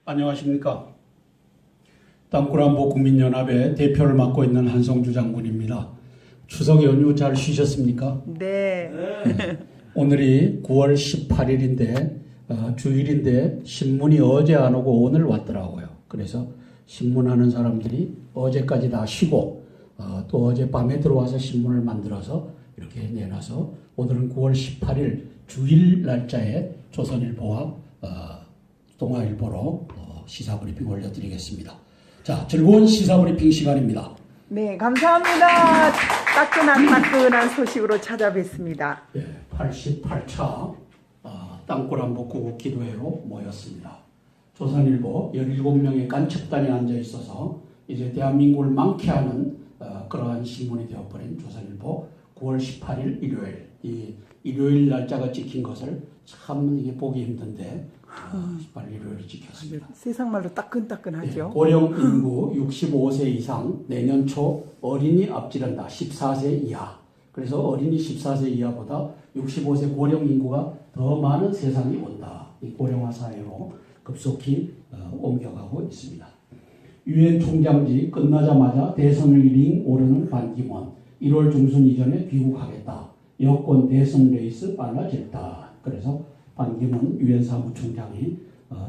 안녕하십니까. 땅굴안보 국민연합의 대표를 맡고 있는 한성주 장군입니다. 추석 연휴 잘 쉬셨습니까? 네. 오늘이 9월 18일인데 주일인데 신문이 어제 안 오고 오늘 왔더라고요. 그래서 신문하는 사람들이 어제까지 다 쉬고 또 어젯밤에 들어와서 신문을 만들어서 이렇게 내놔서 오늘은 9월 18일 주일 날짜에 조선일보와 동아일보로 시사브리핑 올려드리겠습니다. 자, 즐거운 시사브리핑 시간입니다. 네, 감사합니다. 따끈한 소식으로 찾아뵙습니다. 88차 땅굴안보 구국 기도회로 모였습니다. 조선일보 17명의 간첩단이 앉아 있어서 이제 대한민국을 망케하는 그러한 신문이 되어버린 조선일보 9월 18일 일요일, 이 일요일 날짜가 찍힌 것을 참 이게 보기 힘든데 18일 일요일이 찍혔습니다. 세상 말로 따끈따끈하죠. 고령 인구 65세 이상 내년 초 어린이 앞지른다. 14세 이하. 그래서 어린이 14세 이하보다 65세 고령 인구가 더 많은 세상이 온다. 이 고령화 사회로 급속히 옮겨가고 있습니다. 유엔 총장직 끝나자마자 대선링 오르는 반기문. 1월 중순 이전에 귀국하겠다. 여권 대선 레이스 빨라졌다. 그래서 반기문 유엔 사무총장이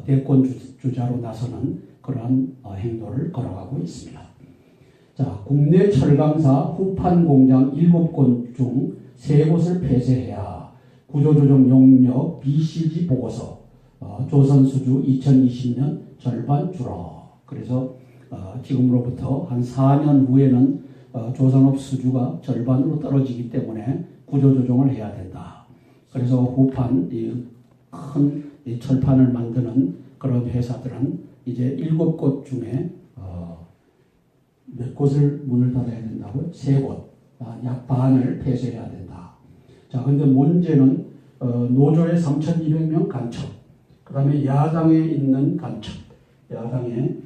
대권 주자로 나서는 그러한 행도를 걸어가고 있습니다. 자, 국내 철강사 후판 공장 7곳 중 3곳을 폐쇄해야 구조조정 용역 BCG 보고서 조선수주 2020년 절반 줄어. 그래서 지금으로부터 한 4년 후에는 조선업 수주가 절반으로 떨어지기 때문에 구조조정을 해야 된다. 그래서 후판 큰 철판을 만드는 그런 회사들은 이제 7곳 중에 몇 곳을 문을 닫아야 된다고요? 3곳, 약 반을 폐쇄해야 된다. 자, 근데 문제는 노조의 3,200명 간첩, 그 다음에 야당에 있는 간첩, 야당에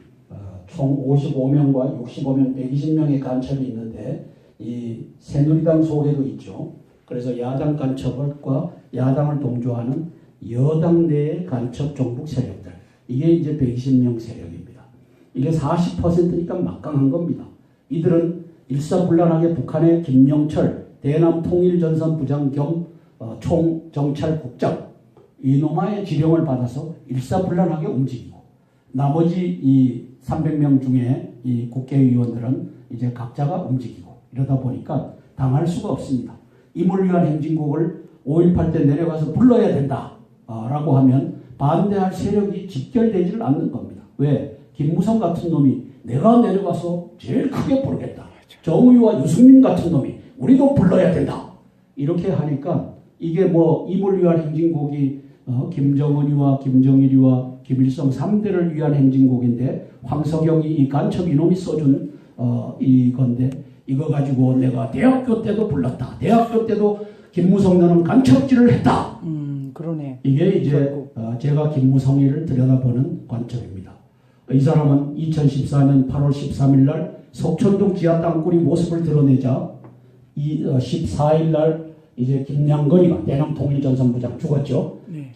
총 55명과 65명, 120명의 간첩이 있는데 이 새누리당 속에도 있죠. 그래서 야당 간첩과 야당을 동조하는 여당 내의 간첩 종북 세력들, 이게 이제 120명 세력입니다. 이게 40%니까 막강한 겁니다. 이들은 일사불란하게 북한의 김영철 대남통일전선 부장 겸 총정찰국장 이놈의 지령을 받아서 일사불란하게 움직이고, 나머지 이 300명 중에 이 국회의원들은 이제 각자가 움직이고, 이러다 보니까 당할 수가 없습니다. 임을 위한 행진곡을 5.18 때 내려가서 불러야 된다 라고 하면 반대할 세력이 집결되지를 않는 겁니다. 왜? 김무성 같은 놈이 내가 내려가서 제일 크게 부르겠다. 정의와 유승민 같은 놈이 우리도 불러야 된다. 이렇게 하니까 이게 뭐 임을 위한 행진곡이 김정은이와 김정일이와 김일성 3대를 위한 행진곡인데 황석영이 이 간첩 이놈이 써준 이건데 이거 가지고 내가 대학교 때도 불렀다. 대학교 때도 김무성 너는 간첩질을 했다. 그러네. 이게 이제 제가 김무성이를 들여다보는 관점입니다. 이 사람은 2014년 8월 13일 날 석천동 지하 땅굴이 모습을 드러내자 14일 날 이제 김양건이가 대남통일전선부장 죽었죠. 네.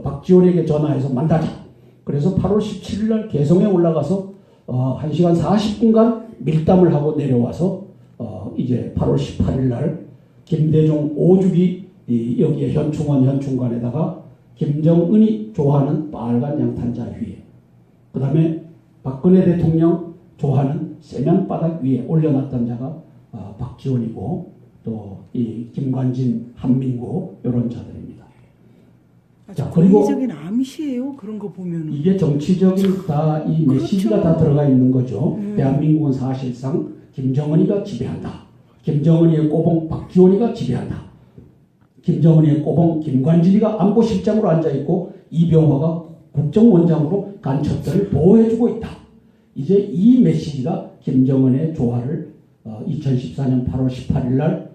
박지원에게 전화해서 만나자. 그래서 8월 17일 날 개성에 올라가서 1시간 40분간 밀담을 하고 내려와서 이제 8월 18일 날 김대중 5주기 여기에 현충원에다가 김정은이 좋아하는 빨간 양탄자 위에, 그 다음에 박근혜 대통령 좋아하는 세면바닥 위에 올려놨던 자가 박지원이고 또 이 김관진, 한민구 이런 자들입니다. 자, 그리고 정치적인 암시예요. 그런 거 보면 이게 정치적인 다 이 메시지가 다 들어가 있는 거죠. 대한민국은 사실상 김정은이가 지배한다. 김정은이의 꼬봉 박지원이가 지배한다. 김정은이의 꼬봉 김관진이가 안보실장으로 앉아있고 이병화가 국정원장으로 간첩들을 보호해주고 있다. 이제 이 메시지가 김정은의 조화를 2014년 8월 18일 날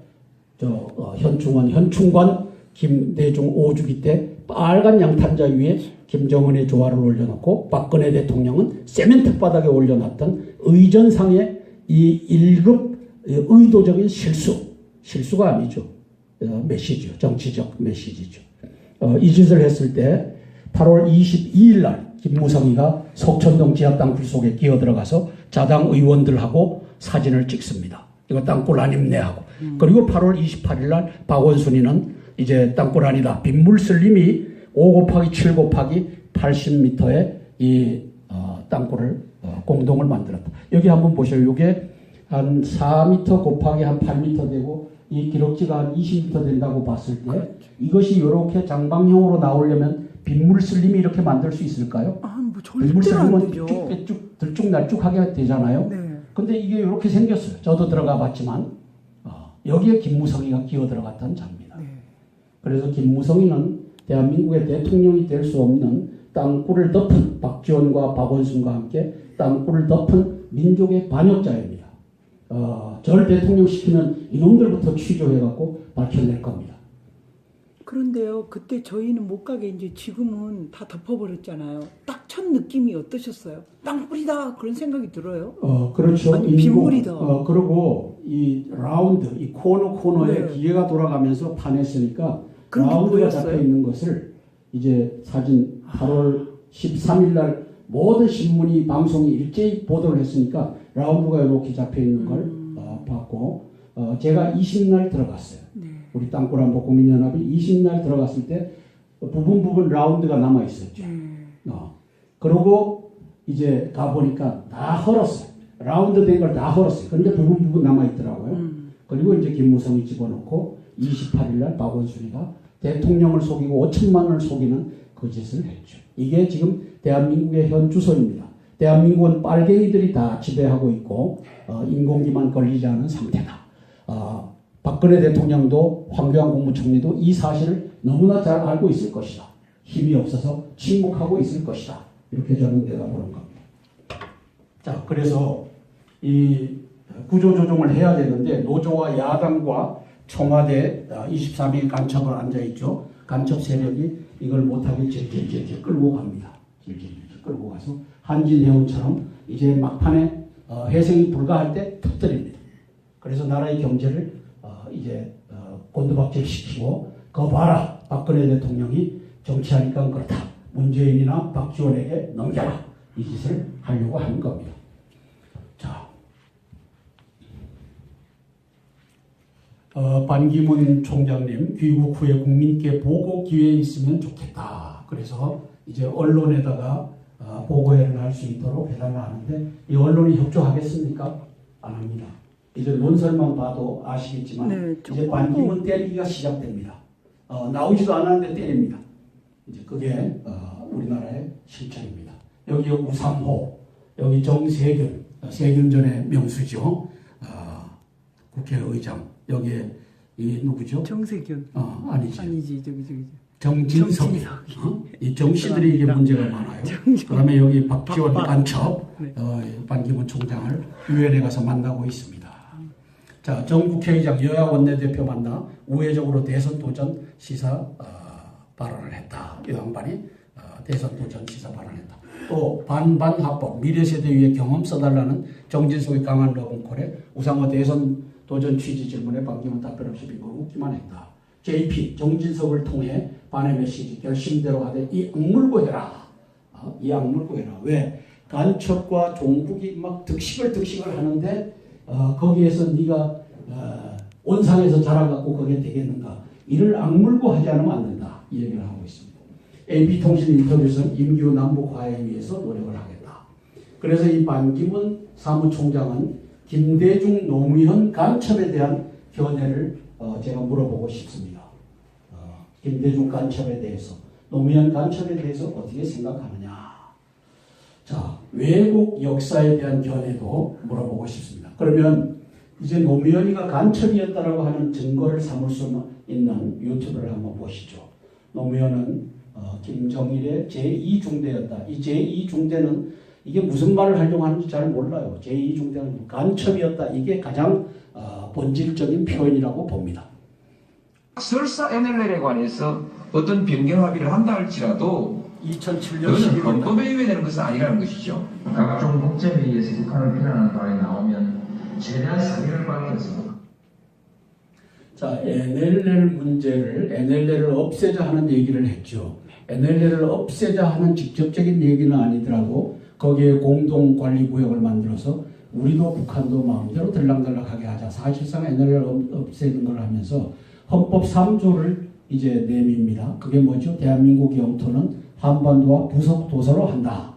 현충관 김대중 5주기 때 빨간 양탄자 위에 김정은의 조화를 올려놓고 박근혜 대통령은 세멘트 바닥에 올려놨던 의전상의 이 1급 의도적인 실수가 아니죠. 메시지요. 정치적 메시지죠. 이 짓을 했을 때 8월 22일 날 김무성이가 석천동 지하 땅굴 속에 끼어 들어가서 자당 의원들하고 사진을 찍습니다. 이거 땅굴 아닙네 하고. 그리고 8월 28일 날 박원순이는 이제 땅굴 아니다. 빗물 슬림이 5 곱하기 7 곱하기 80m의 이 땅굴을 공동을 만들었다. 여기 한번 보셔요. 이게 한 4m 곱하기 한 8m 되고 이 기록지가 한 20m 된다고 봤을 때 이것이 이렇게 장방형으로 나오려면 빗물 슬림이 이렇게 만들 수 있을까요? 뭐 빗물 절대로 안 슬림은 되죠. 쭉 들쭉날쭉하게 되잖아요. 네. 근데 이게 이렇게 생겼어요. 저도 들어가 봤지만 여기에 김무성이가 끼어 들어갔다는 자입니다. 네. 그래서 김무성이는 대한민국의 대통령이 될 수 없는 땅굴을 덮은 박지원과 박원순과 함께 땅굴을 덮은 민족의 반역자입니다. 저를 대통령 시키면 이놈들부터 취조해갖고 밝혀낼 겁니다. 그런데요, 그때 저희는 못 가게 이제 지금은 다 덮어버렸잖아요. 딱 첫 느낌이 어떠셨어요? 땅굴이다 그런 생각이 들어요. 그렇죠. 아니, 빗물이다. 그리고 이 라운드, 이 코너에 네. 기계가 돌아가면서 파냈으니까 그런 게 라운드가 보였어요? 잡혀 있는 것을 이제 사진 8월 13일 날 모든 신문이 방송이 일제히 보도를 했으니까 라운드가 이렇게 잡혀 있는 걸 봤고 제가 20날 들어갔어요. 네. 우리 땅굴안보 국민연합이 20날 들어갔을 때 부분 라운드가 남아 있었죠. 그러고 이제 가보니까 다 헐었어요. 라운드 된 걸 다 헐었어요. 그런데 부분 남아 있더라고요. 그리고 이제 김무성이 집어넣고 28일 날 박원순이가 대통령을 속이고 5천만 원을 속이는 그 짓을 했죠. 이게 지금 대한민국의 현 주소입니다. 대한민국은 빨갱이들이 다 지배하고 있고 인공기만 걸리지 않은 상태다. 박근혜 대통령도 황교안 국무총리도 이 사실을 너무나 잘 알고 있을 것이다. 힘이 없어서 침묵하고 있을 것이다. 이렇게 저는 내다보는 겁니다. 자, 그래서 이 구조조정을 해야 되는데 노조와 야당과 청와대 23일 간첩을 앉아있죠. 간첩 세력이 이걸 못하게 질질질 끌고 갑니다. 질질 끌고 가서 한진해운처럼 이제 막판에 회생이 불가할 때 터뜨립니다. 그래서 나라의 경제를 이제 곤두박질시키고 거 봐라. 박근혜 대통령이 정치하니까 그렇다. 문재인이나 박지원에게 넘겨라. 이 짓을 하려고 하는 겁니다. 자, 반기문 총장님 귀국 후에 국민께 보고 기회 있으면 좋겠다. 그래서 이제 언론에다가 보고회를 할 수 있도록 해달라 하는데 이 언론이 협조하겠습니까? 안 합니다. 이제 논설만 봐도 아시겠지만 네, 이제 반기문 때리기가 시작됩니다. 나오지도 않았는데 때립니다. 이제 그게 우리나라의 실정입니다. 여기 우상호, 여기 정세균, 세균 전의 명수죠. 국회의장. 여기에 이 누구죠? 정세균. 아니지. 저기. 정진석. 이 정씨들이 이게 문제가 많아요. 그다음에 여기 박지원 간첩, 네. 반기문 총장을 유엔에 가서 만나고 있습니다. 자, 정 국회의장 여야 원내대표 만나 우회적으로 대선 도전 시사 발언을 했다. 이 양반이 대선 도전 시사 발언했다. 또 반반 합법 미래세대 위에 경험 써달라는 정진석의 강한 러브콜에 우상호 대선 도전 취지 질문에 반기문 답변 없이 빙긋웃기만 했다. JP 정진석을 통해 반의 메시지 결심대로 하되 이 악물고 해라. 이 악물고 해라. 왜? 간첩과 종북이 막 득식을 하는데 거기에서 네가 온상에서 자라갖고 그게 되겠는가? 이를 악물고 하지 않으면 안 된다. 이 얘기를 하고 있습니다. AP통신 인터뷰에서 임기후 남북 화해에 위해서 노력을 하겠다. 그래서 이 반기문 사무총장은 김대중 노무현 간첩에 대한 견해를 제가 물어보고 싶습니다. 김대중 간첩에 대해서 노무현 간첩에 대해서 어떻게 생각하느냐. 자, 외국 역사에 대한 견해도 물어보고 싶습니다. 그러면 이제 노무현이가 간첩이었다라고 하는 증거를 삼을 수 있는 유튜브를 한번 보시죠. 노무현은 김정일의 제2중대였다. 이 제2중대는 이게 무슨 말을 하려고 하는지 잘 몰라요. 제2중대는 간첩이었다. 이게 가장 본질적인 표현이라고 봅니다. 설사 NLL에 관해서 어떤 변경 합의를 한다 할지라도 2007년 그것은 12월 헌법에 위배되는 것은 아니라는 것이죠. 각종 국제회의에서 북한을 비난하는 발언이 나오면 최대한 사기를 밝혀서 자, NLL 문제를 NLL을 없애자 하는 얘기를 했죠. NLL을 없애자 하는 직접적인 얘기는 아니더라도 거기에 공동관리구역을 만들어서 우리도 북한도 마음대로 들락날락하게 하자. 사실상 NLL을 없애는 걸 하면서 헌법 3조를 이제 내밉니다. 그게 뭐죠? 대한민국 영토는 한반도와 부속 도서로 한다.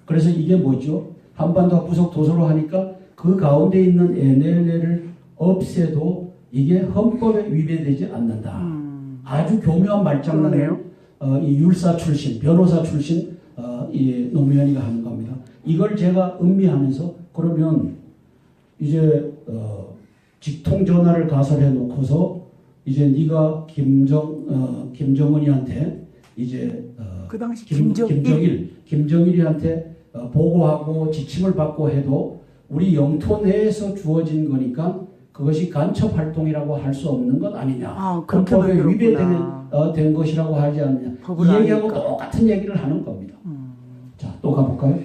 그래서 이게 뭐죠? 한반도와 부속 도서로 하니까 그 가운데 있는 NLL을 없애도 이게 헌법에 위배되지 않는다. 아주 교묘한 말장난을 이 율사 출신, 변호사 출신 이 노무현이가 하는 겁니다. 이걸 제가 음미하면서 그러면 이제 직통 전화를 가설해 놓고서 이제 네가 김정은이한테 이제 그 당시 김정일이한테 보고하고 지침을 받고 해도 우리 영토 내에서 주어진 거니까 그것이 간첩 활동이라고 할 수 없는 것 아니냐. 헌법에 위배된 것이라고 하지 않느냐. 이 얘기하고 똑같은 얘기를 하는 겁니다. 자, 또 가볼까요?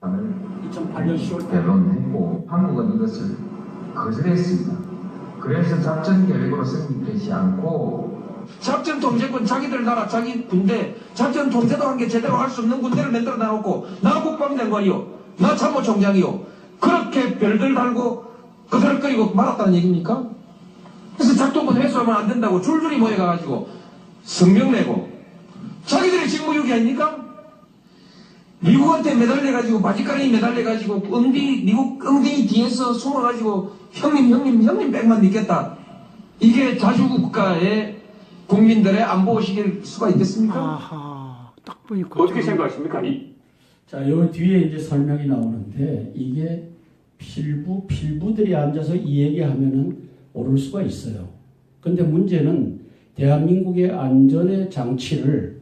2008년 10월 변론했고 한국은 이것을 거절했습니다. 그래서 작전 계획으로 성립되지 않고 작전 통제권 자기들 나라 자기 군대 작전 통제도 한 게 제대로 할 수 없는 군대를 만들어 놔놓고 나 국방장관이요 나 참모총장이요 그렇게 별들 달고 그들을 끄이고 말았다는 얘기입니까? 그래서 작동권 회수하면 안 된다고 줄줄이 모여가지고 성명 내고 자기들이 직무유기 아닙니까? 미국한테 매달려가지고 바지가랑이 매달려가지고 미국 엉덩이 뒤에서 숨어가지고 형님 백만 믿겠다. 이게 자주국가의 국민들의 안보의식일 수가 있겠습니까? 아하, 딱 보니까 어떻게 생각하십니까? 자, 요 뒤에 이제 설명이 나오는데 이게 필부들이 앉아서 이 얘기하면은 옳을 수가 있어요. 근데 문제는 대한민국의 안전의 장치를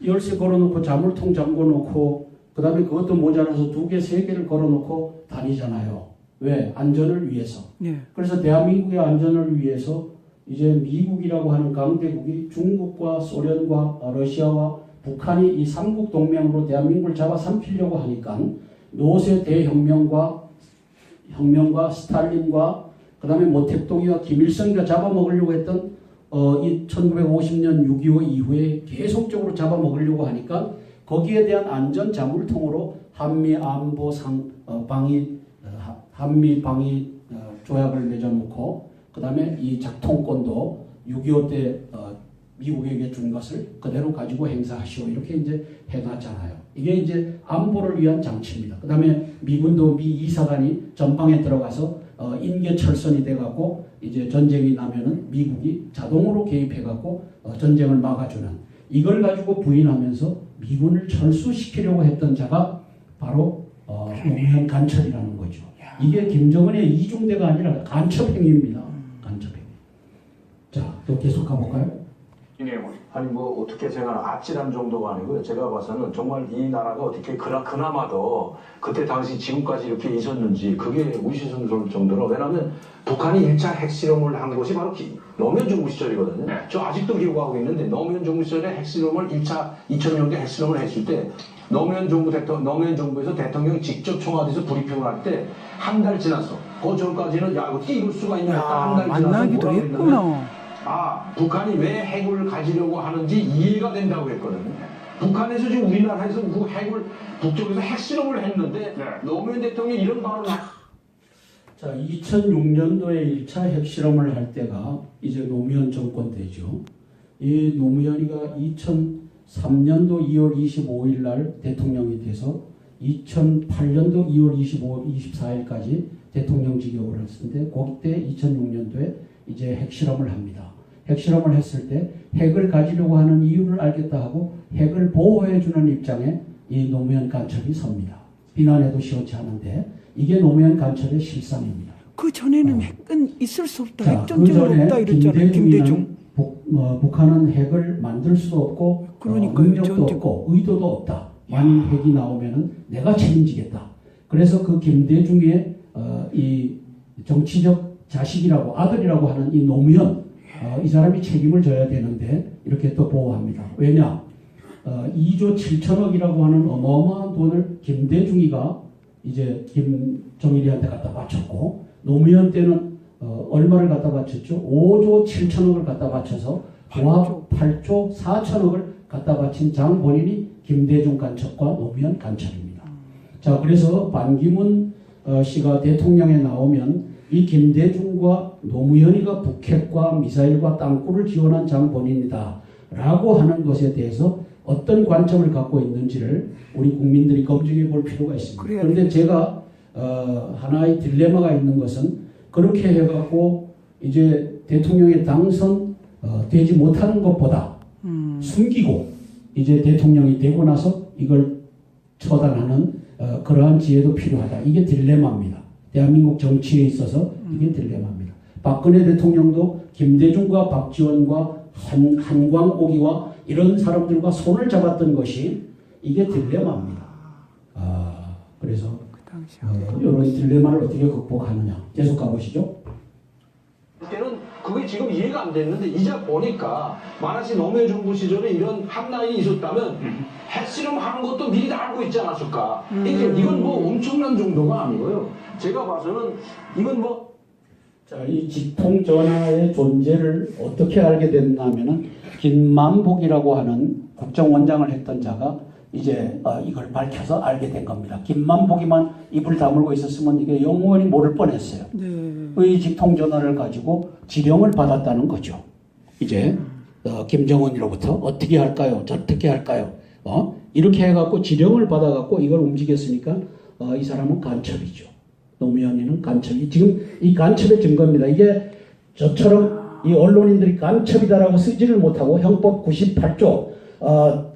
열쇠 걸어놓고 자물통 잠궈놓고 그 다음에 그것도 모자라서 2개, 3개를 걸어놓고 다니잖아요. 왜? 안전을 위해서. 네. 그래서 대한민국의 안전을 위해서 이제 미국이라고 하는 강대국이 중국과 소련과 러시아와 북한이 이 삼국 동맹으로 대한민국을 잡아삼키려고 하니까 노세 대혁명과 스탈린과 그 다음에 모택동이와 김일성이가 잡아먹으려고 했던 이 1950년 6.25 이후에 계속적으로 잡아먹으려고 하니까 거기에 대한 안전 자물통으로 한미 안보 한미 방위 조약을 맺어놓고 그 다음에 이 작통권도 6.25 때 미국에게 준 것을 그대로 가지고 행사하시오 이렇게 이제 해놨잖아요. 이게 이제 안보를 위한 장치입니다. 그 다음에 미군도 미 이사관이 전방에 들어가서 인계철선이 돼갖고 이제 전쟁이 나면은 미국이 자동으로 개입해갖고 전쟁을 막아주는 이걸 가지고 부인하면서 미군을 철수시키려고 했던 자가 바로 노무현 간첩이라는 거죠. 이게 김정은의 이중대가 아니라 간첩행위입니다. 간첩행위. 자, 또 계속 가볼까요? 아니 뭐 어떻게 생각하나 아찔한 정도가 아니고요. 제가 봐서는 정말 이 나라가 어떻게 그나마도 그때 당시 지금까지 이렇게 있었는지 그게 의심스러울 정도로 왜냐하면 북한이 1차 핵실험을 한 곳이 바로 노무현 정부 시절이거든요. 저 아직도 기억하고 있는데 노무현 정부 시절에 핵실험을 1차 2000년대 핵실험을 했을 때 노무현 정부에서 대통령이 직접 청와대에서 브리핑을 할 때 한 달 지났어. 그 전까지는 야 어떻게 이럴 수가 있냐 했다. 한 달 지나서 만나기도 뭐라고 했구나. 북한이 왜 핵을 가지려고 하는지 이해가 된다고 했거든요. 북한에서 지금 우리나라에서 그 핵을 북쪽에서 핵실험을 했는데 노무현 대통령이 이런 발언을 자, 2006년도에 1차 핵실험을 할 때가 이제 노무현 정권 때죠. 이 노무현이가 2003년도 2월 25일 날 대통령이 돼서 2008년도 2월 24일까지 대통령 직역을 했는데 그때 2006년도에 이제 핵실험을 합니다. 핵실험을 했을 때 핵을 가지려고 하는 이유를 알겠다 하고 핵을 보호해주는 입장에 이 노무현 간첩이 섭니다. 비난해도 시원치 않은데 이게 노무현 간첩의 실상입니다. 그 전에는 핵은 있을 수 없다. 자, 핵전쟁은 그 전에 없다 이랬잖아요. 김대중. 북한은 핵을 만들 수도 없고 능력도 없고 의도도 없다. 만일 핵이 나오면은 내가 책임지겠다. 그래서 그 김대중의 이 정치적 자식이라고 아들이라고 하는 이 노무현 이 사람이 책임을 져야 되는데 이렇게 또 보호합니다. 왜냐? 2조 7천억이라고 하는 어마어마한 돈을 김대중이가 이제 김정일이한테 갖다 바쳤고 노무현 때는 얼마를 갖다 바쳤죠? 5조 7천억을 갖다 바쳐서 고압 8조 4천억을 갖다 바친 장 본인이 김대중 간첩과 노무현 간첩입니다. 자, 그래서 반기문 씨가 대통령에 나오면 이 김대중과 노무현이가 북핵과 미사일과 땅굴을 지원한 장 본인이다 라고 하는 것에 대해서 어떤 관점을 갖고 있는지를 우리 국민들이 검증해 볼 필요가 있습니다. 그런데 제가 하나의 딜레마가 있는 것은 그렇게 해갖고 이제 대통령에 당선되지 못하는 것보다 숨기고 이제 대통령이 되고 나서 이걸 처단하는 그러한 지혜도 필요하다. 이게 딜레마입니다. 대한민국 정치에 있어서 이게 딜레마입니다. 박근혜 대통령도 김대중과 박지원과 한광옥이와 이런 사람들과 손을 잡았던 것이 이게 딜레마입니다. 그래서 이런 딜레마를 어떻게 극복하느냐. 계속 가보시죠. 때는 그게 지금 이해가 안 됐는데 이제 보니까 만약에 노무현 정부 시절에 이런 함라인이 있었다면 핵실험하는 것도 미리 다 알고 있지 않았을까. 이건 뭐 엄청난 정도가 아니고요. 제가 봐서는 이건 뭐 자, 이 직통전화의 존재를 어떻게 알게 됐냐면은 김만복이라고 하는 국정원장을 했던 자가 이제 이걸 밝혀서 알게 된 겁니다. 김만복이만 입을 다물고 있었으면 이게 영원히 모를 뻔했어요. 네. 이 직통전화를 가지고 지령을 받았다는 거죠. 이제 김정은으로부터 어떻게 할까요? 저떻게 할까요? 이렇게 해갖고 지령을 받아갖고 이걸 움직였으니까 이 사람은 간첩이죠. 노무현이는 간첩이 지금 이 간첩의 증거입니다. 이게 저처럼 이 언론인들이 간첩이다라고 쓰지를 못하고 형법 98조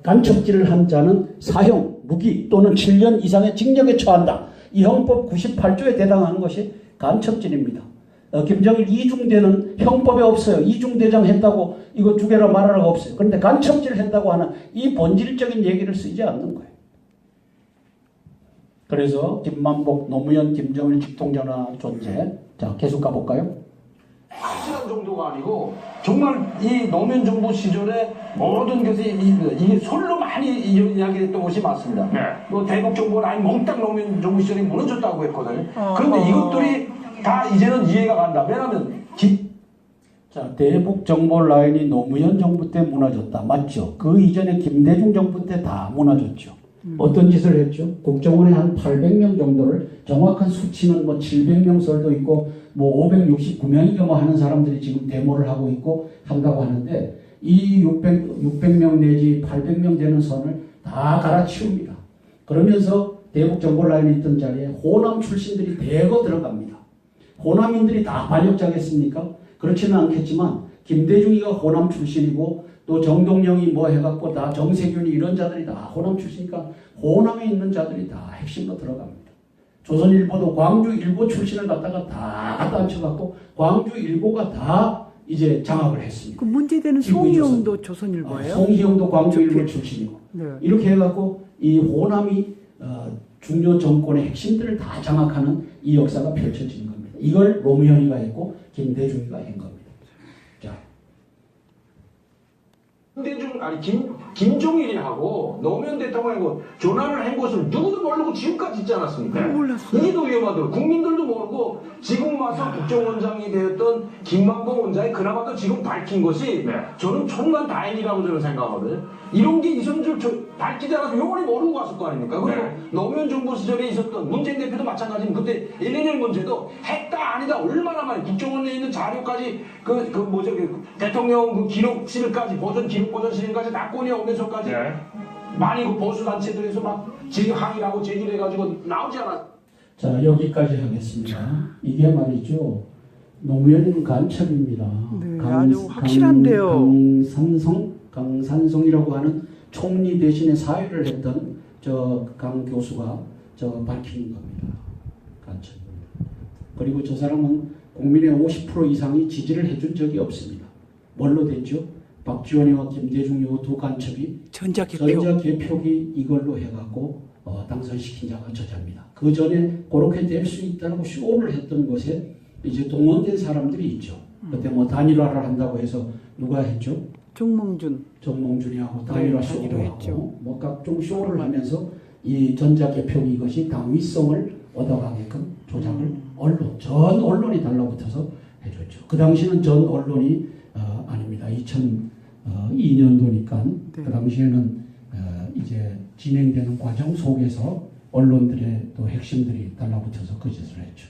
간첩질을 한 자는 사형, 무기 또는 7년 이상의 징역에 처한다. 이 형법 98조에 해당하는 것이 간첩질입니다. 김정일 이중대는 형법에 없어요. 이중대장 했다고 이거 죽여라 말하라가 없어요. 그런데 간첩질 했다고 하는 이 본질적인 얘기를 쓰지 않는 거예요. 그래서 김만복, 노무현, 김정일 직통전화 존재. 자, 계속 가볼까요? 확실한 정도가 아니고 정말 이 노무현 정부 시절에 모든 것이 이게 솔로 많이 이야기했던 것이 맞습니다. 뭐 대북 정부 라인 몽땅 노무현 정부 시절에 무너졌다고 했거든요. 그런데 이것들이 다 이제는 이해가 간다. 왜냐하면 자, 대북 정보 라인이 노무현 정부 때 무너졌다. 맞죠? 그 이전에 김대중 정부 때 다 무너졌죠. 어떤 짓을 했죠? 국정원에 한 800명 정도를 정확한 수치는 뭐 700명 설도 있고 뭐 569명인가 뭐 하는 사람들이 지금 데모를 하고 있고 한다고 하는데 이 600명 내지 800명 되는 선을 다 갈아치웁니다. 그러면서 대북 정보 라인에 있던 자리에 호남 출신들이 대거 들어갑니다. 호남인들이 다 반역자겠습니까? 그렇지는 않겠지만 김대중이가 호남 출신이고 또 정동영이 뭐 해갖고 다 정세균이 이런 자들이 다 호남 출신이니까 호남에 있는 자들이 다 핵심으로 들어갑니다. 조선일보도 광주일보 출신을 갖다가 다 갖다 앉혀갖고 광주일보가 다 이제 장악을 했습니다. 그 문제되는 송희영도 조선일보예요? 송희영도 광주일보 출신이고 네. 이렇게 해갖고 이 호남이 중요 정권의 핵심들을 다 장악하는 이 역사가 펼쳐진 겁니다. 이걸 노무현이가 했고 김대중이가 한 겁니다. 자, 김대중 아니 김종일이하고 노무현 대통령하고 전화를 한 것을 누구도 모르고 지금까지 있지 않았습니까? 몰랐어요. 이게 더 위험하더라고요. 국민들도 모르고 지금 와서 국정원장이 되었던 김만복 원장이 그나마 또 지금 밝힌 것이 저는 천만 다행이라고 저는 생각하거든요. 이런 게 있었는 줄 밝히지 않아서 영원히 모르고 갔을 거 아닙니까? 그리고 노무현 정부 시절에 있었던 문재인 대표도 마찬가지입니다. 그때 111 문제도 했다 아니다 얼마나 많이 국정원에 있는 자료까지 그 대통령 그 기록실까지 보존실까지 다 꺼내오면서까지 많이 그 보수 단체들에서 막 항의하고 제기해가지고 나오지 않았. 자, 여기까지 하겠습니다. 이게 말이죠. 노무현은 간첩입니다. 네, 아주 확실한데요. 강산성이라고 하는 총리 대신에 사회를 했던 저 강 교수가 밝히는 겁니다. 간첩입니다. 그리고 저 사람은 국민의 50% 이상이 지지를 해준 적이 없습니다. 뭘로 됐죠? 박지원이와 김대중 요 두 간첩이 전자개표기 이걸로 해갖고 당선시킨 자가 저자입니다. 그 전에 그렇게 될 수 있다고 쇼를 했던 곳에 이제 동원된 사람들이 있죠. 그때 뭐 단일화를 한다고 해서 누가 했죠? 정몽준이하고 단일화 쇼를 하고 뭐 각종 쇼를 하면서 이 전자개표기 이것이 당위성을 얻어가게끔 조작을 전 언론이 달라붙어서 해줬죠. 그 당시는 전 언론이 아닙니다. 2년도니까 네. 그 당시에는 이제 진행되는 과정 속에서 언론들의 또 핵심들이 달라붙어서 그 짓을 했죠.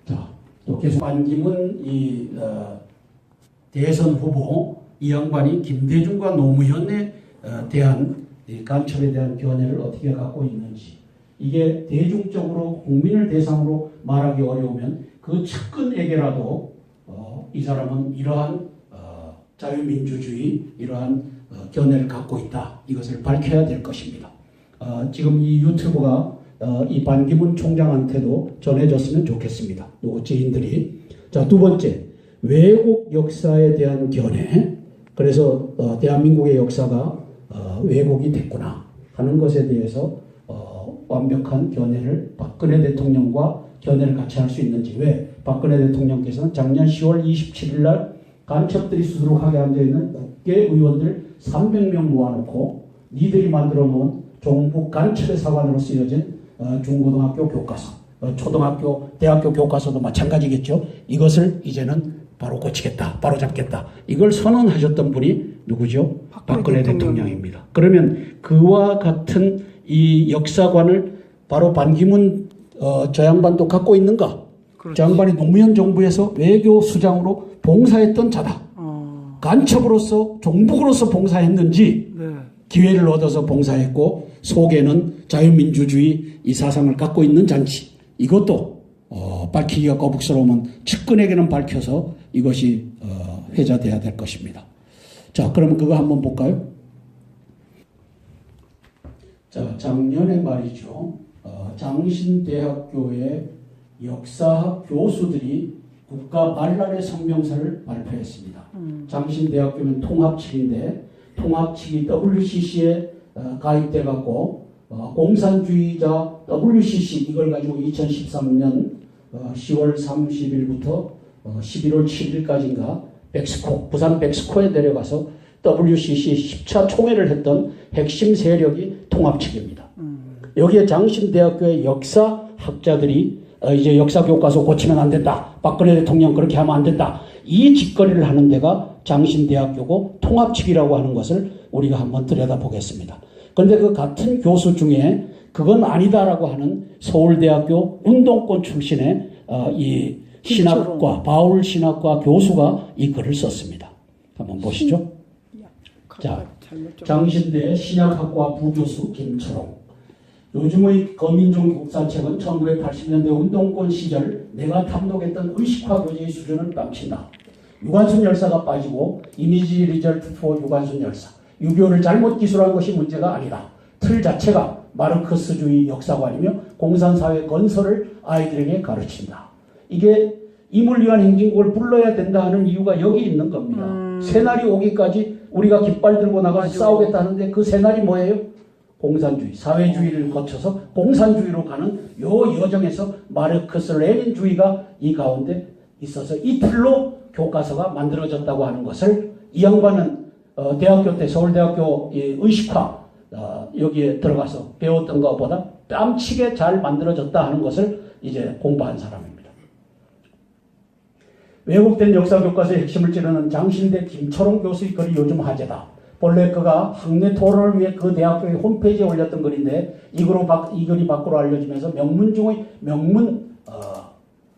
자, 또 계속 반기문 대선 후보 이 양반이 김대중과 노무현에 대한 이 간첩에 대한 견해를 어떻게 갖고 있는지, 이게 대중적으로 국민을 대상으로 말하기 어려우면 그 측근에게라도 이 사람은 이러한 자유민주주의, 이러한 견해를 갖고 있다, 이것을 밝혀야 될 것입니다. 지금 이 유튜브가 이 반기문 총장한테도 전해졌으면 좋겠습니다. 누구 지인들이. 자, 두 번째, 왜곡 역사에 대한 견해. 그래서 대한민국의 역사가 왜곡이 됐구나 하는 것에 대해서 완벽한 견해를 박근혜 대통령과 견해를 같이 할 수 있는지. 왜? 박근혜 대통령께서는 작년 10월 27일 날 간첩들이 수두룩하게 앉아있는 국회의원들 300명 모아놓고 니들이 만들어 놓은 종북 간첩의 사관으로 쓰여진 중고등학교 교과서, 초등학교, 대학교 교과서도 마찬가지겠죠. 이것을 이제는 바로 고치겠다, 바로 잡겠다, 이걸 선언하셨던 분이 누구죠? 박근혜 대통령입니다. 그러면 그와 같은 이 역사관을 바로 반기문 저 양반도 갖고 있는가? 그렇지. 저 양반이 노무현 정부에서 외교 수장으로 봉사했던 자다. 간첩으로서, 종북으로서 봉사했는지, 네. 기회를 얻어서 봉사했고 속에는 자유민주주의 이 사상을 갖고 있는 잔치, 이것도 밝히기가 거북스러우면 측근에게는 밝혀서 이것이 회자돼야 될 것입니다. 자, 그러면 그거 한번 볼까요? 자, 작년에 말이죠. 장신대학교의 역사학 교수들이 국가 반란의 성명서를 발표했습니다. 장신대학교는 통합측인데 통합측이 WCC에 가입돼 갖고 공산주의자 WCC 이걸 가지고 2013년 10월 30일부터 11월 7일까지인가 백스코, 부산 백스코에 내려가서 WCC 10차 총회를 했던 핵심 세력이 통합측입니다. 여기에 장신대학교의 역사학자들이 이제 역사교과서 고치면 안 된다, 박근혜 대통령 그렇게 하면 안 된다, 이 짓거리를 하는 데가 장신대학교고 통합측이라고 하는 것을 우리가 한번 들여다보겠습니다. 그런데 그 같은 교수 중에 그건 아니다라고 하는 서울대학교 운동권 출신의 이 신학과, 바울 신학과 교수가 이 글을 썼습니다. 한번 보시죠. 자, 장신대 신약학과 부교수 김철홍. 요즘의 거민종 국사책은 1980년대 운동권 시절 내가 탐독했던 의식화 교재의 수준을 깜친다. 유관순 열사가 빠지고 이미지 리절트 포 유관순 열사. 6.25를 잘못 기술한 것이 문제가 아니다. 틀 자체가 마르크스주의 역사관이며 공산사회 건설을 아이들에게 가르친다. 이게 임을 위한 행진곡을 불러야 된다 하는 이유가 여기 있는 겁니다. 새날이 오기까지 우리가 깃발 들고 나가서 싸우겠다는데 그 새날이 뭐예요? 공산주의, 사회주의를 거쳐서 공산주의로 가는 요 여정에서 마르크스 레닌주의가 이 가운데 있어서 이 틀로 교과서가 만들어졌다고 하는 것을 이 양반은 대학교 때 서울대학교 의식화 여기에 들어가서 배웠던 것보다 뺨치게 잘 만들어졌다 하는 것을 이제 공부한 사람입니다. 왜곡된 역사교과서의 핵심을 찌르는 장신대 김철홍 교수의 글이 요즘 화제다. 본래 그가 학내 토론을 위해 그 대학교의 홈페이지에 올렸던 글인데 이 글이 밖으로 알려지면서 명문 중의 명문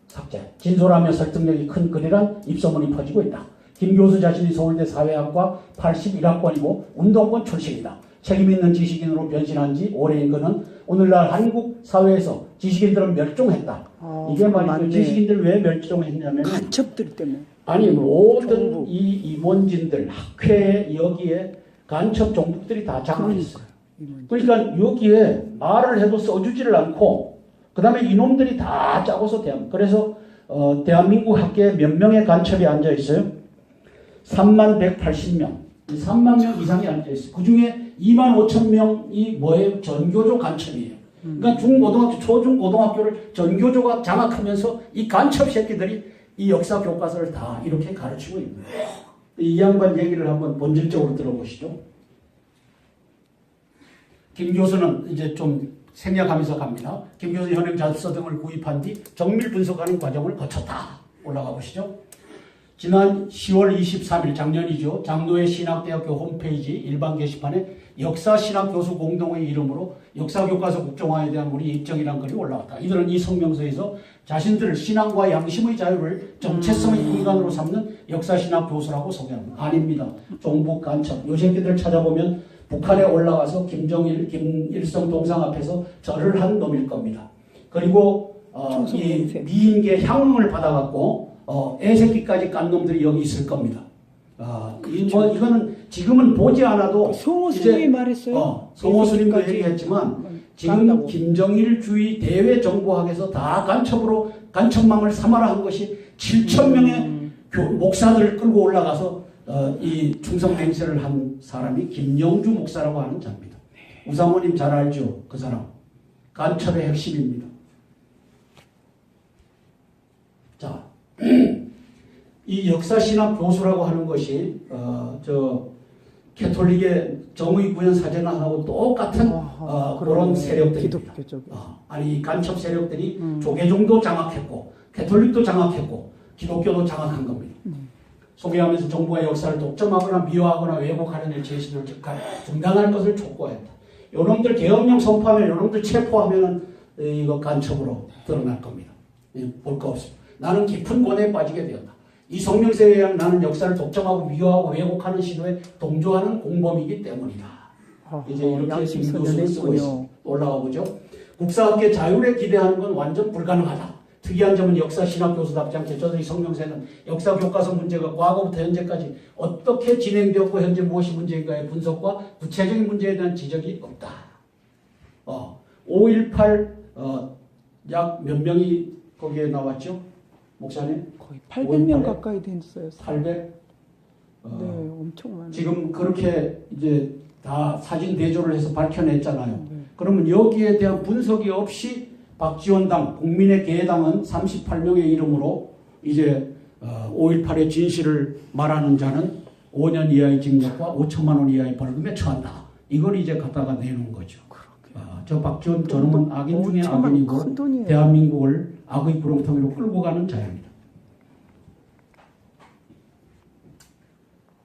삭제, 진솔하며 설득력이 큰 글이란 입소문이 퍼지고 있다. 김 교수 자신이 서울대 사회학과 81학번이고 운동권 출신이다. 책임있는 지식인으로 변신한 지 오래인 그는 오늘날 한국 사회에서 지식인들은 멸종했다. 이게 말이죠. 맞네. 지식인들 왜 멸종했냐면 간첩들 때문에. 아니 모든 정부. 이 임원진들 학회에 여기에 간첩 종북들이 다 장악했어요. 그러니까 여기에 말을 해도 써주지를 않고 그 다음에 이놈들이 다 짜고서 그래서 대한민국 학계에 몇 명의 간첩이 앉아있어요? 3180명. 3만 명 이상이 앉아있어요. 그 중에 25,000명이 뭐예요? 전교조 간첩이에요. 그러니까 중고등학교, 초중고등학교를 전교조가 장악하면서 이 간첩 새끼들이 이 역사 교과서를 다 이렇게 가르치고 있는 거예요. 이 양반 얘기를 한번 본질적으로 들어보시죠. 김 교수는 이제 좀 생략하면서 갑니다. 김 교수 현행 자서 등을 구입한 뒤 정밀 분석하는 과정을 거쳤다. 올라가 보시죠. 지난 10월 23일 작년이죠. 장로회 신학대학교 홈페이지 일반 게시판에 역사신학교수 공동의 이름으로 역사교과서 국정화에 대한 우리 입장이란 글이 올라왔다. 이들은 이 성명서에서 자신들을 신앙과 양심의 자유를 정체성의 근간으로 삼는 역사신학교수라고 소개합니다. 아닙니다. 종북 간첩. 요 새끼들 찾아보면 북한에 올라가서 김정일, 김일성 동상 앞에서 절을 한 놈일 겁니다. 그리고 이 미인계 향응을 받아갖고 애새끼까지 깐 놈들이 여기 있을 겁니다. 이거는 지금은 보지 않아도 송호 스님이 말했어요. 송호 스님도 얘기했지만 지금 김정일주의 대외 정보학에서 다 간첩망을 삼아라 한 것이 7천 명의 목사들을 끌고 올라가서 이 충성 맹세를 한 사람이 김영주 목사라고 하는 자입니다. 우사모님 잘 알죠? 그 사람 간첩의 핵심입니다. 자, 이 역사신학 교수라고 하는 것이 캐톨릭의 정의구현 사제단하고 똑같은 그런 세력들입니다. 아니 간첩 세력들이 조계종도 장악했고 캐톨릭도 장악했고 기독교도 장악한 겁니다. 소개하면서 정부가 역사를 독점하거나 미화하거나 왜곡하는 일 제시를 즉각 중단할 것을 촉구했다. 요놈들 계엄령 선포하면 요놈들 체포하면은 이거 간첩으로 드러날 겁니다. 볼 거 없습니다. 나는 깊은 고뇌에 빠지게 되었다. 이 성명서에 의한 나는 역사를 독점하고 미화하고 왜곡하는 시도에 동조하는 공범이기 때문이다. 이제 이렇게 김교수는 쓰고 있습니다. 올라가 보죠. 국사학계 자율에 기대하는 건 완전 불가능하다. 특이한 점은 역사 신학 교수답지 않게 저들의 성명서에는 역사 교과서 문제가 과거부터 현재까지 어떻게 진행되었고 현재 무엇이 문제인가의 분석과 구체적인 문제에 대한 지적이 없다. 5.18 약 몇 명이 거기에 나왔죠? 목사님? 거의 800명 가까이 됐어요. 800? 네, 엄청 많아요. 지금 그렇게 이제 다 사진 대조를 해서 밝혀냈잖아요. 그러면 여기에 대한 분석이 없이 박지원당, 국민의 개당은 38명의 이름으로 이제 5.18의 진실을 말하는 자는 5년 이하의 징역과 5천만 원 이하의 벌금에 처한다. 이걸 이제 갖다가 내놓은 거죠. 저 박지원 저놈은 악인 중에 악인이고 대한민국을 악의 구렁텅이로 끌고 가는 자입니다.